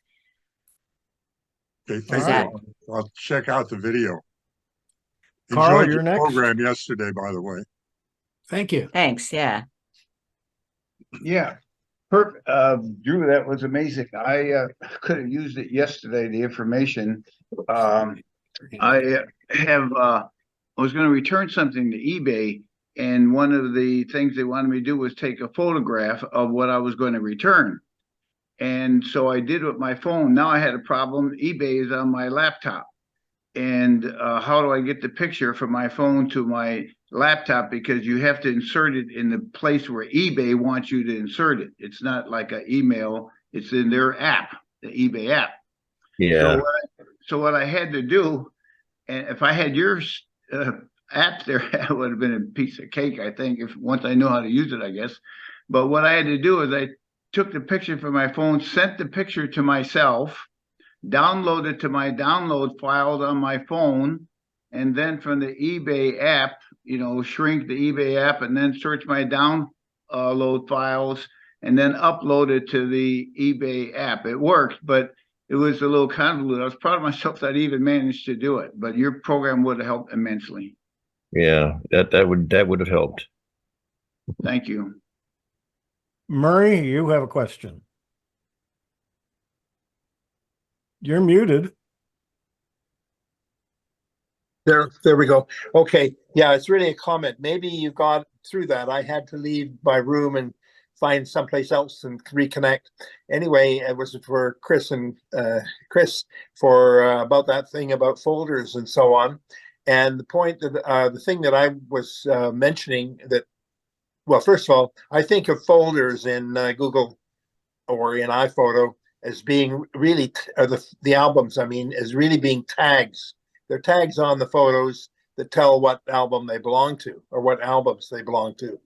[SPEAKER 9] okay, thank you. I'll check out the video.
[SPEAKER 1] Carl,
[SPEAKER 9] Enjoyed
[SPEAKER 1] you're
[SPEAKER 9] the
[SPEAKER 1] next.
[SPEAKER 9] program yesterday, by the way.
[SPEAKER 7] Thank you.
[SPEAKER 6] Thanks. Yeah.
[SPEAKER 10] Yeah, perfect. Drew, that was amazing. I could have used it yesterday, the information. I was going to return something to eBay, and one of the things they wanted me to do was take a photograph of what I was going to return. And so I did with my phone. Now I had a problem. eBay is on my laptop. And how do I get the picture from my phone to my laptop? Because you have to insert it in the place where eBay wants you to insert it. It's not like an email. It's in their app, the eBay app.
[SPEAKER 8] Yeah.
[SPEAKER 10] So what I had to do, and if I had your app there, it would have been a piece of cake, I think, once I know how to use it, I guess. But what I had to do is I took the picture from my phone, sent the picture to myself, download it to my download files on my phone, and then from the eBay app, shrink the eBay app and then search my download files and then upload it to the eBay app. It worked, but it was a little convoluted. I was proud of myself that I even managed to do it, but your program would have helped immensely.
[SPEAKER 8] Yeah, that would have helped.
[SPEAKER 10] Thank you.
[SPEAKER 1] Murray, you have a question. You're muted.
[SPEAKER 11] There we go. Okay. Yeah, it's really a comment. Maybe you got through that. I had to leave my room and find someplace else and reconnect. Anyway, it was for Chris and Chris for about that thing about folders and so on. And the point that the thing that I was mentioning that, well, first of all, I think of folders in Google or in iPhoto as being really, or the albums, I mean, as really being tags. They're tags on the photos that tell what album they belong to or what albums they belong to.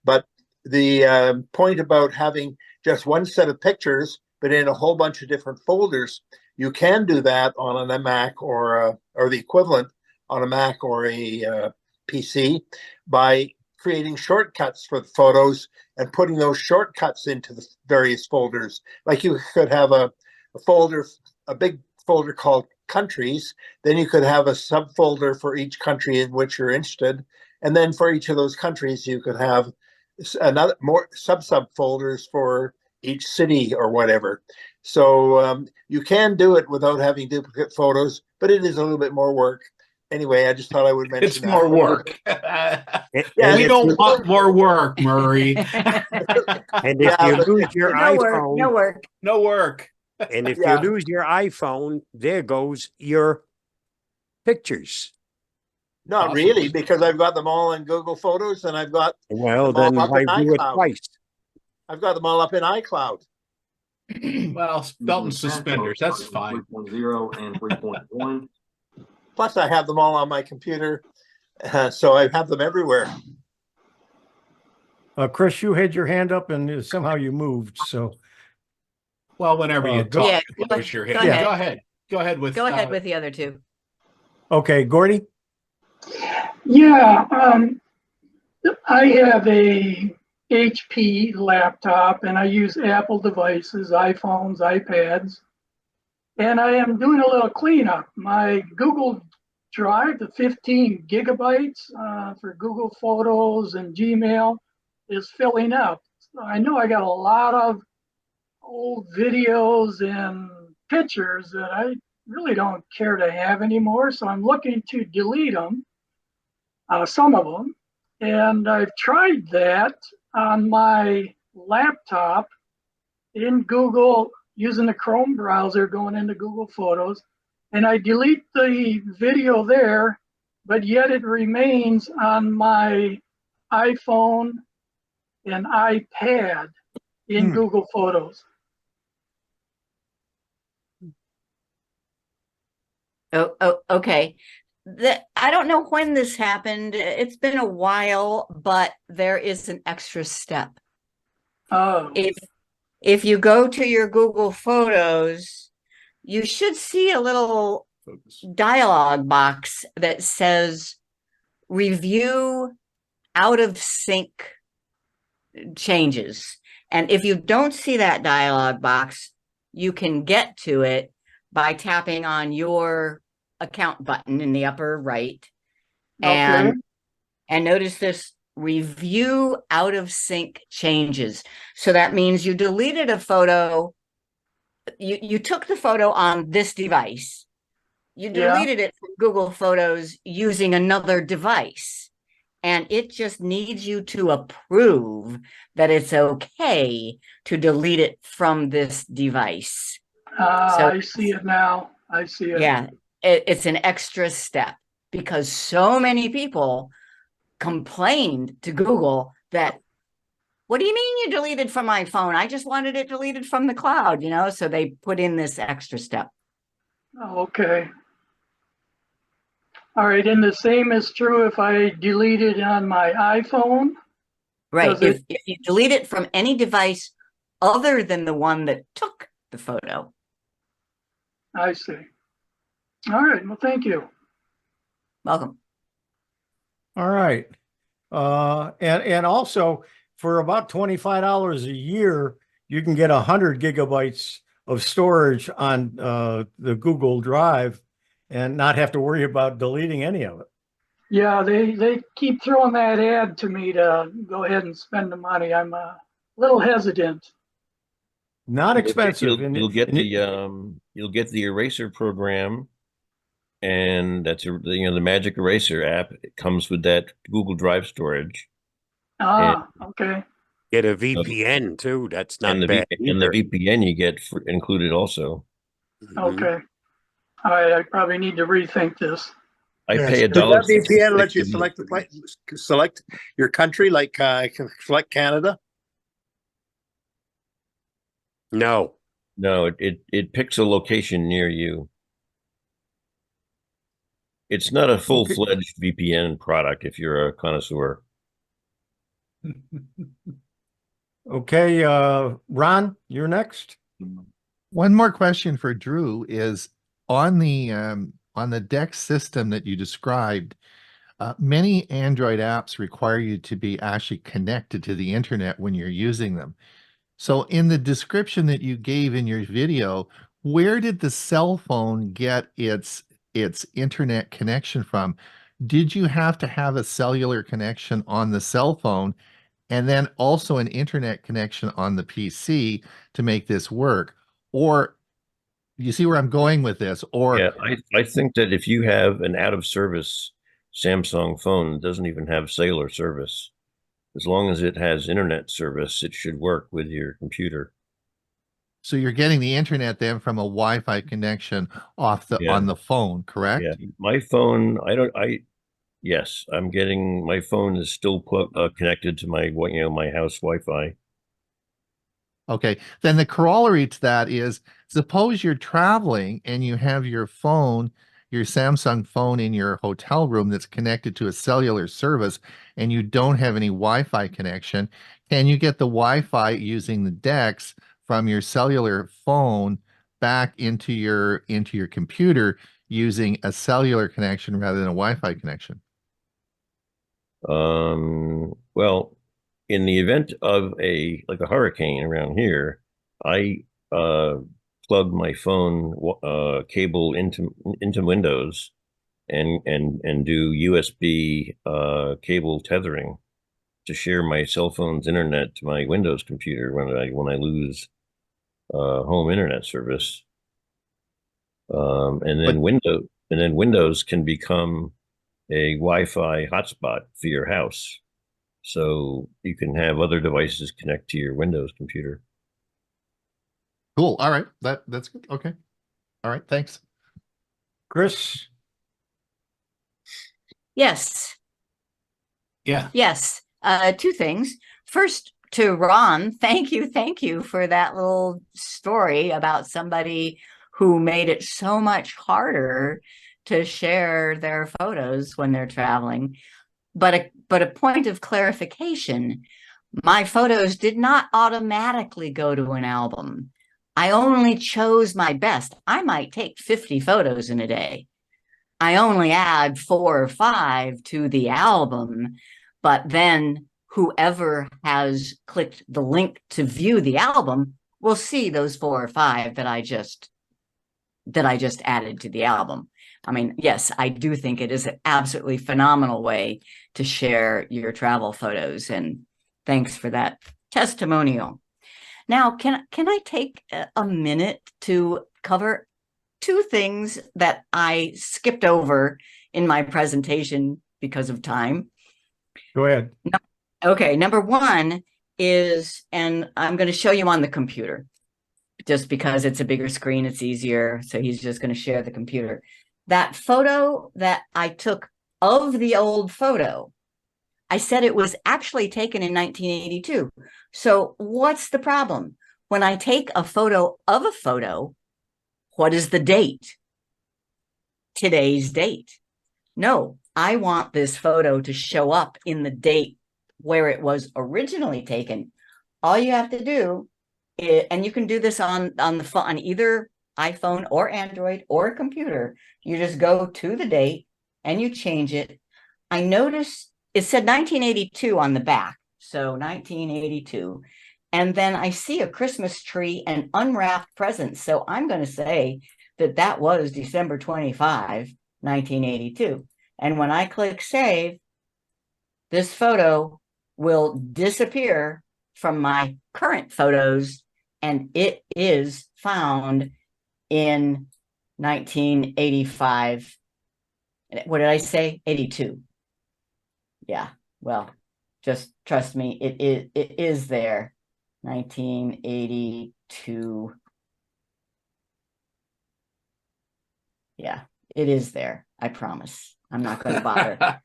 [SPEAKER 11] But the point about having just one set of pictures, but in a whole bunch of different folders, you can do that on a Mac or the equivalent on a Mac or a PC by creating shortcuts for the photos and putting those shortcuts into the various folders. Like you could have a folder, a big folder called countries, then you could have a subfolder for each country in which you're interested. And then for each of those countries, you could have another more subfolders for each city or whatever. So you can do it without having duplicate photos, but it is a little bit more work. Anyway, I just thought I would mention
[SPEAKER 7] It's
[SPEAKER 11] that.
[SPEAKER 7] more work.
[SPEAKER 11] Yeah,
[SPEAKER 7] We don't want more work, Murray.
[SPEAKER 3] And if
[SPEAKER 11] Yeah,
[SPEAKER 3] you
[SPEAKER 11] but
[SPEAKER 3] lose your
[SPEAKER 6] No work,
[SPEAKER 3] iPhone,
[SPEAKER 6] no work.
[SPEAKER 7] No work.
[SPEAKER 3] and if
[SPEAKER 11] Yeah.
[SPEAKER 3] you lose your iPhone, there goes your pictures.
[SPEAKER 11] Not
[SPEAKER 7] Awesome.
[SPEAKER 11] really, because I've got them all in Google Photos and I've got
[SPEAKER 3] Well,
[SPEAKER 11] them all
[SPEAKER 3] then
[SPEAKER 11] up
[SPEAKER 3] why
[SPEAKER 11] in
[SPEAKER 3] do it
[SPEAKER 11] iCloud.
[SPEAKER 3] twice?
[SPEAKER 11] I've got them all up in iCloud.
[SPEAKER 7] Well, belt and suspenders, that's fine.
[SPEAKER 12] 3.0 and 3.1.
[SPEAKER 11] Plus, I have them all on my computer, so I have them everywhere.
[SPEAKER 1] Chris, you had your hand up and somehow you moved. So
[SPEAKER 7] Well, whenever you
[SPEAKER 1] go-
[SPEAKER 7] talk,
[SPEAKER 6] Yeah,
[SPEAKER 7] push your head.
[SPEAKER 6] ahead.
[SPEAKER 7] Go ahead. Go ahead with
[SPEAKER 6] the other two.
[SPEAKER 1] okay, Gordy.
[SPEAKER 13] Yeah, I have a HP laptop and I use Apple devices, iPhones, iPads, and I am doing a little cleanup. My Google Drive, the 15 gigabytes for Google Photos and Gmail is filling up. I know I got a lot of old videos and pictures that I really don't care to have anymore, so I'm looking to delete them. Some of them, and I've tried that on my laptop in Google using the Chrome browser going into Google Photos, and I delete the video there, but yet it remains on my iPhone and iPad in Google Photos.
[SPEAKER 6] Oh, okay. I don't know when this happened. It's been a while, but there is an extra step.
[SPEAKER 13] Oh,
[SPEAKER 6] If you go to your Google Photos, you should see a little dialog box that says review out of sync changes. And if you don't see that dialog box, you can get to it by tapping on your account button in the upper right.
[SPEAKER 13] okay.
[SPEAKER 6] And notice this review out of sync changes. So that means you deleted a photo. You took the photo on this device. You deleted it from Google Photos using another device. And it just needs you to approve that it's okay to delete it from this device. So
[SPEAKER 13] I see it now. I see it.
[SPEAKER 6] yeah, it's an extra step because so many people complained to Google that, what do you mean you deleted from my phone? I just wanted it deleted from the cloud, so they put in this extra step.
[SPEAKER 13] Oh, okay. All right, and the same is true if I delete it on my iPhone?
[SPEAKER 6] Right,
[SPEAKER 13] Does
[SPEAKER 6] if you delete it from any device other than the one that took the photo.
[SPEAKER 13] I see. All right, well, thank you.
[SPEAKER 6] Welcome.
[SPEAKER 1] All right. And also for about $25 a year, you can get 100 gigabytes of storage on the Google Drive and not have to worry about deleting any of it.
[SPEAKER 13] Yeah, they keep throwing that ad to me to go ahead and spend the money. I'm a little hesitant.
[SPEAKER 1] Not expensive.
[SPEAKER 8] You'll get the eraser program, and that's the Magic Eraser app. It comes with that Google Drive storage.
[SPEAKER 13] Okay.
[SPEAKER 3] Get a VPN too. That's not bad.
[SPEAKER 8] And the VPN you get included also.
[SPEAKER 13] Okay. I probably need to rethink this.
[SPEAKER 8] I pay
[SPEAKER 11] Does
[SPEAKER 8] $1.
[SPEAKER 11] that VPN let you select the place, select your country, like I can select Canada?
[SPEAKER 3] No.
[SPEAKER 8] No, it picks a location near you. It's not a full-fledged VPN product if you're a connoisseur.
[SPEAKER 1] Okay, Ron, you're next.
[SPEAKER 2] One more question for Drew is on the Dex system that you described, many Android apps require you to be actually connected to the internet when you're using them. So in the description that you gave in your video, where did the cell phone get its internet connection from? Did you have to have a cellular connection on the cell phone and then also an internet connection on the PC to make this work? Or you see where I'm going with this? Or
[SPEAKER 8] yeah, I think that if you have an out of service Samsung phone that doesn't even have cellular service, as long as it has internet service, it should work with your computer.
[SPEAKER 2] so you're getting the internet then from a Wi-Fi connection off the on the phone, correct?
[SPEAKER 8] Yeah, my phone, yes, I'm getting, my phone is still connected to my my house Wi-Fi.
[SPEAKER 2] Okay, then the corollary to that is, suppose you're traveling and you have your phone, your Samsung phone in your hotel room that's connected to a cellular service and you don't have any Wi-Fi connection. Can you get the Wi-Fi using the DeX from your cellular phone back into your computer using a cellular connection rather than a Wi-Fi connection?
[SPEAKER 8] Well, in the event of a hurricane around here, I plug my phone cable into Windows and do USB cable tethering to share my cell phone's internet to my Windows computer when I lose home internet service. And then Windows can become a Wi-Fi hotspot for your house. So you can have other devices connect to your Windows computer.
[SPEAKER 2] Cool. All right. That's good. Okay. All right. Thanks.
[SPEAKER 1] Chris?
[SPEAKER 6] Yes.
[SPEAKER 7] Yeah.
[SPEAKER 6] Yes. Two things. First, to Ron, thank you for that little story about somebody who made it so much harder to share their photos when they're traveling. But a point of clarification, my photos did not automatically go to an album. I only chose my best. I might take 50 photos in a day. I only add 4 or 5 to the album, but then whoever has clicked the link to view the album will see those 4 or 5 that I just added to the album. I mean, yes, I do think it is an absolutely phenomenal way to share your travel photos, and thanks for that testimonial. Now, can I take a minute to cover 2 things that I skipped over in my presentation because of time?
[SPEAKER 1] Go ahead.
[SPEAKER 6] Okay, number 1 is, and I'm going to show you on the computer, just because it's a bigger screen, it's easier. So he's just going to share the computer. That photo that I took of the old photo, I said it was actually taken in 1982. So what's the problem? When I take a photo of a photo, what is the date? Today's date. No, I want this photo to show up in the date where it was originally taken. All you have to do is, and you can do this on the phone, on either iPhone or Android or a computer, you just go to the date and you change it. I noticed it said 1982 on the back, so 1982. And then I see a Christmas tree and unwrapped presents. So I'm going to say that was December 25, 1982. And when I click save, this photo will disappear from my current photos and it is found in 1985. What did I say? 82. Yeah, well, just trust me, it is there. 1982. Yeah, it is there. I promise. I'm not going to bother.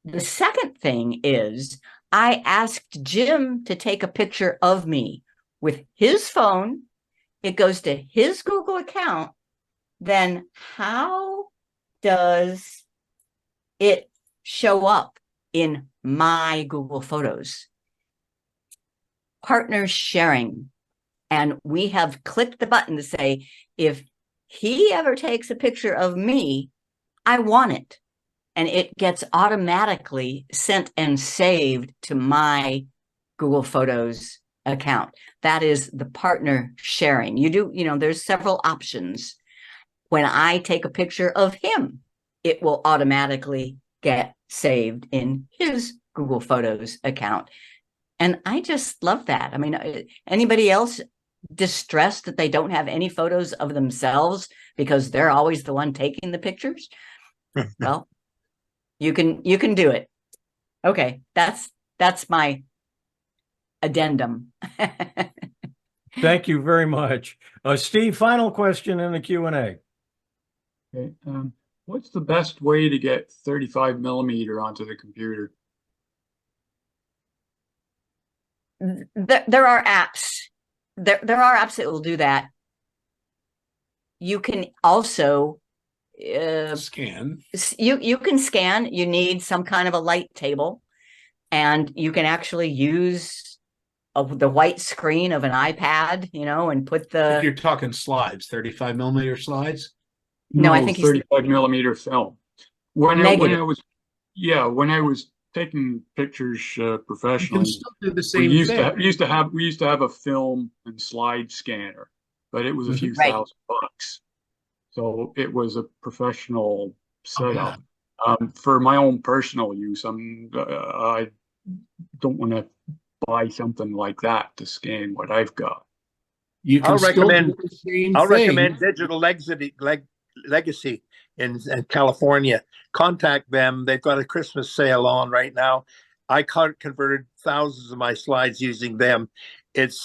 [SPEAKER 6] The second thing is I asked Jim to take a picture of me with his phone. It goes to his Google account. Then how does it show up in my Google Photos? Partner sharing. And we have clicked the button to say, if he ever takes a picture of me, I want it. And it gets automatically sent and saved to my Google Photos account. That is the partner sharing. There's several options. When I take a picture of him, it will automatically get saved in his Google Photos account. And I just love that. I mean, anybody else distressed that they don't have any photos of themselves because they're always the one taking the pictures? Well, you can do it. Okay, that's my addendum.
[SPEAKER 1] Thank you very much. Steve, final question in the Q&A.
[SPEAKER 14] Okay. What's the best way to get 35 millimeter onto the computer?
[SPEAKER 6] There are apps. There are apps that will do that. You can also
[SPEAKER 7] Scan.
[SPEAKER 6] You can scan. You need some kind of a light table, and you can actually use the white screen of an iPad, and put the.
[SPEAKER 7] If you're talking slides, 35 millimeter slides.
[SPEAKER 6] No, I think
[SPEAKER 14] 35 millimeter film. When I was taking pictures professionally,
[SPEAKER 7] You can still do the same
[SPEAKER 14] we
[SPEAKER 7] thing.
[SPEAKER 14] used to have a film and slide scanner, but it was a few
[SPEAKER 6] Right.
[SPEAKER 14] $1,000. So it was a professional setup. For my own personal use, I don't want to buy something like that to scan what I've got.
[SPEAKER 7] You can
[SPEAKER 11] I'll
[SPEAKER 7] still
[SPEAKER 11] recommend-
[SPEAKER 7] do the same
[SPEAKER 11] I'll
[SPEAKER 7] thing.
[SPEAKER 11] recommend Digital Legacy in California. Contact them. They've got a Christmas sale on right now. I converted thousands of my slides using them. It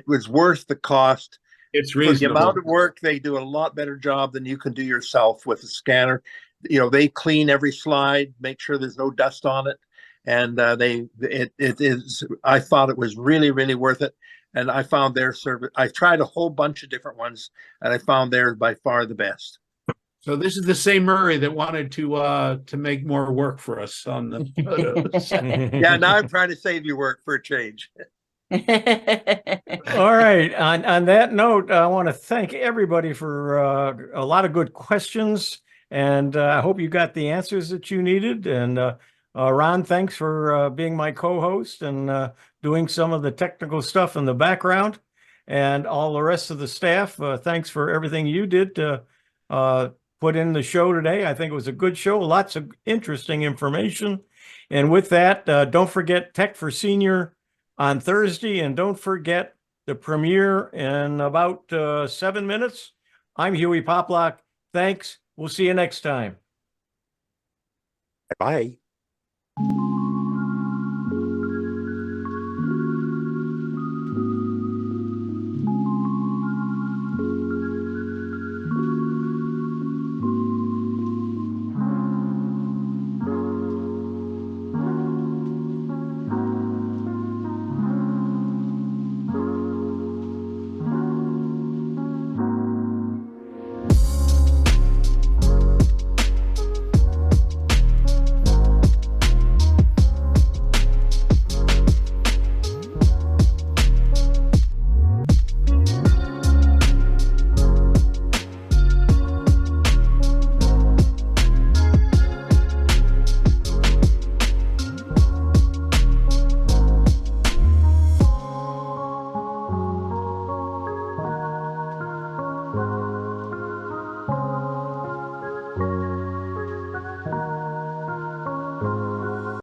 [SPEAKER 11] was worth the cost.
[SPEAKER 7] It's
[SPEAKER 11] For the
[SPEAKER 7] reasonable.
[SPEAKER 11] amount of work, they do a lot better job than you can do yourself with a scanner. They clean every slide, make sure there's no dust on it, and it is. I thought it was really, really worth it, and I found their service. I tried a whole bunch of different ones, and I found theirs by far the best.
[SPEAKER 7] So this is the same Murray that wanted to make more work for us on the photos.
[SPEAKER 11] Yeah, now I'm trying to save you work for a change.
[SPEAKER 1] All right. On that note, I want to thank everybody for a lot of good questions, and I hope you got the answers that you needed. And Ron, thanks for being my co-host and doing some of the technical stuff in the background. And all the rest of the staff, thanks for everything you did to put in the show today. I think it was a good show, lots of interesting information. And with that, don't forget Tech for Senior on Thursday, and don't forget the premiere in about 7 minutes. I'm Hewie Poplock. Thanks. We'll see you next time.
[SPEAKER 3] Bye-bye.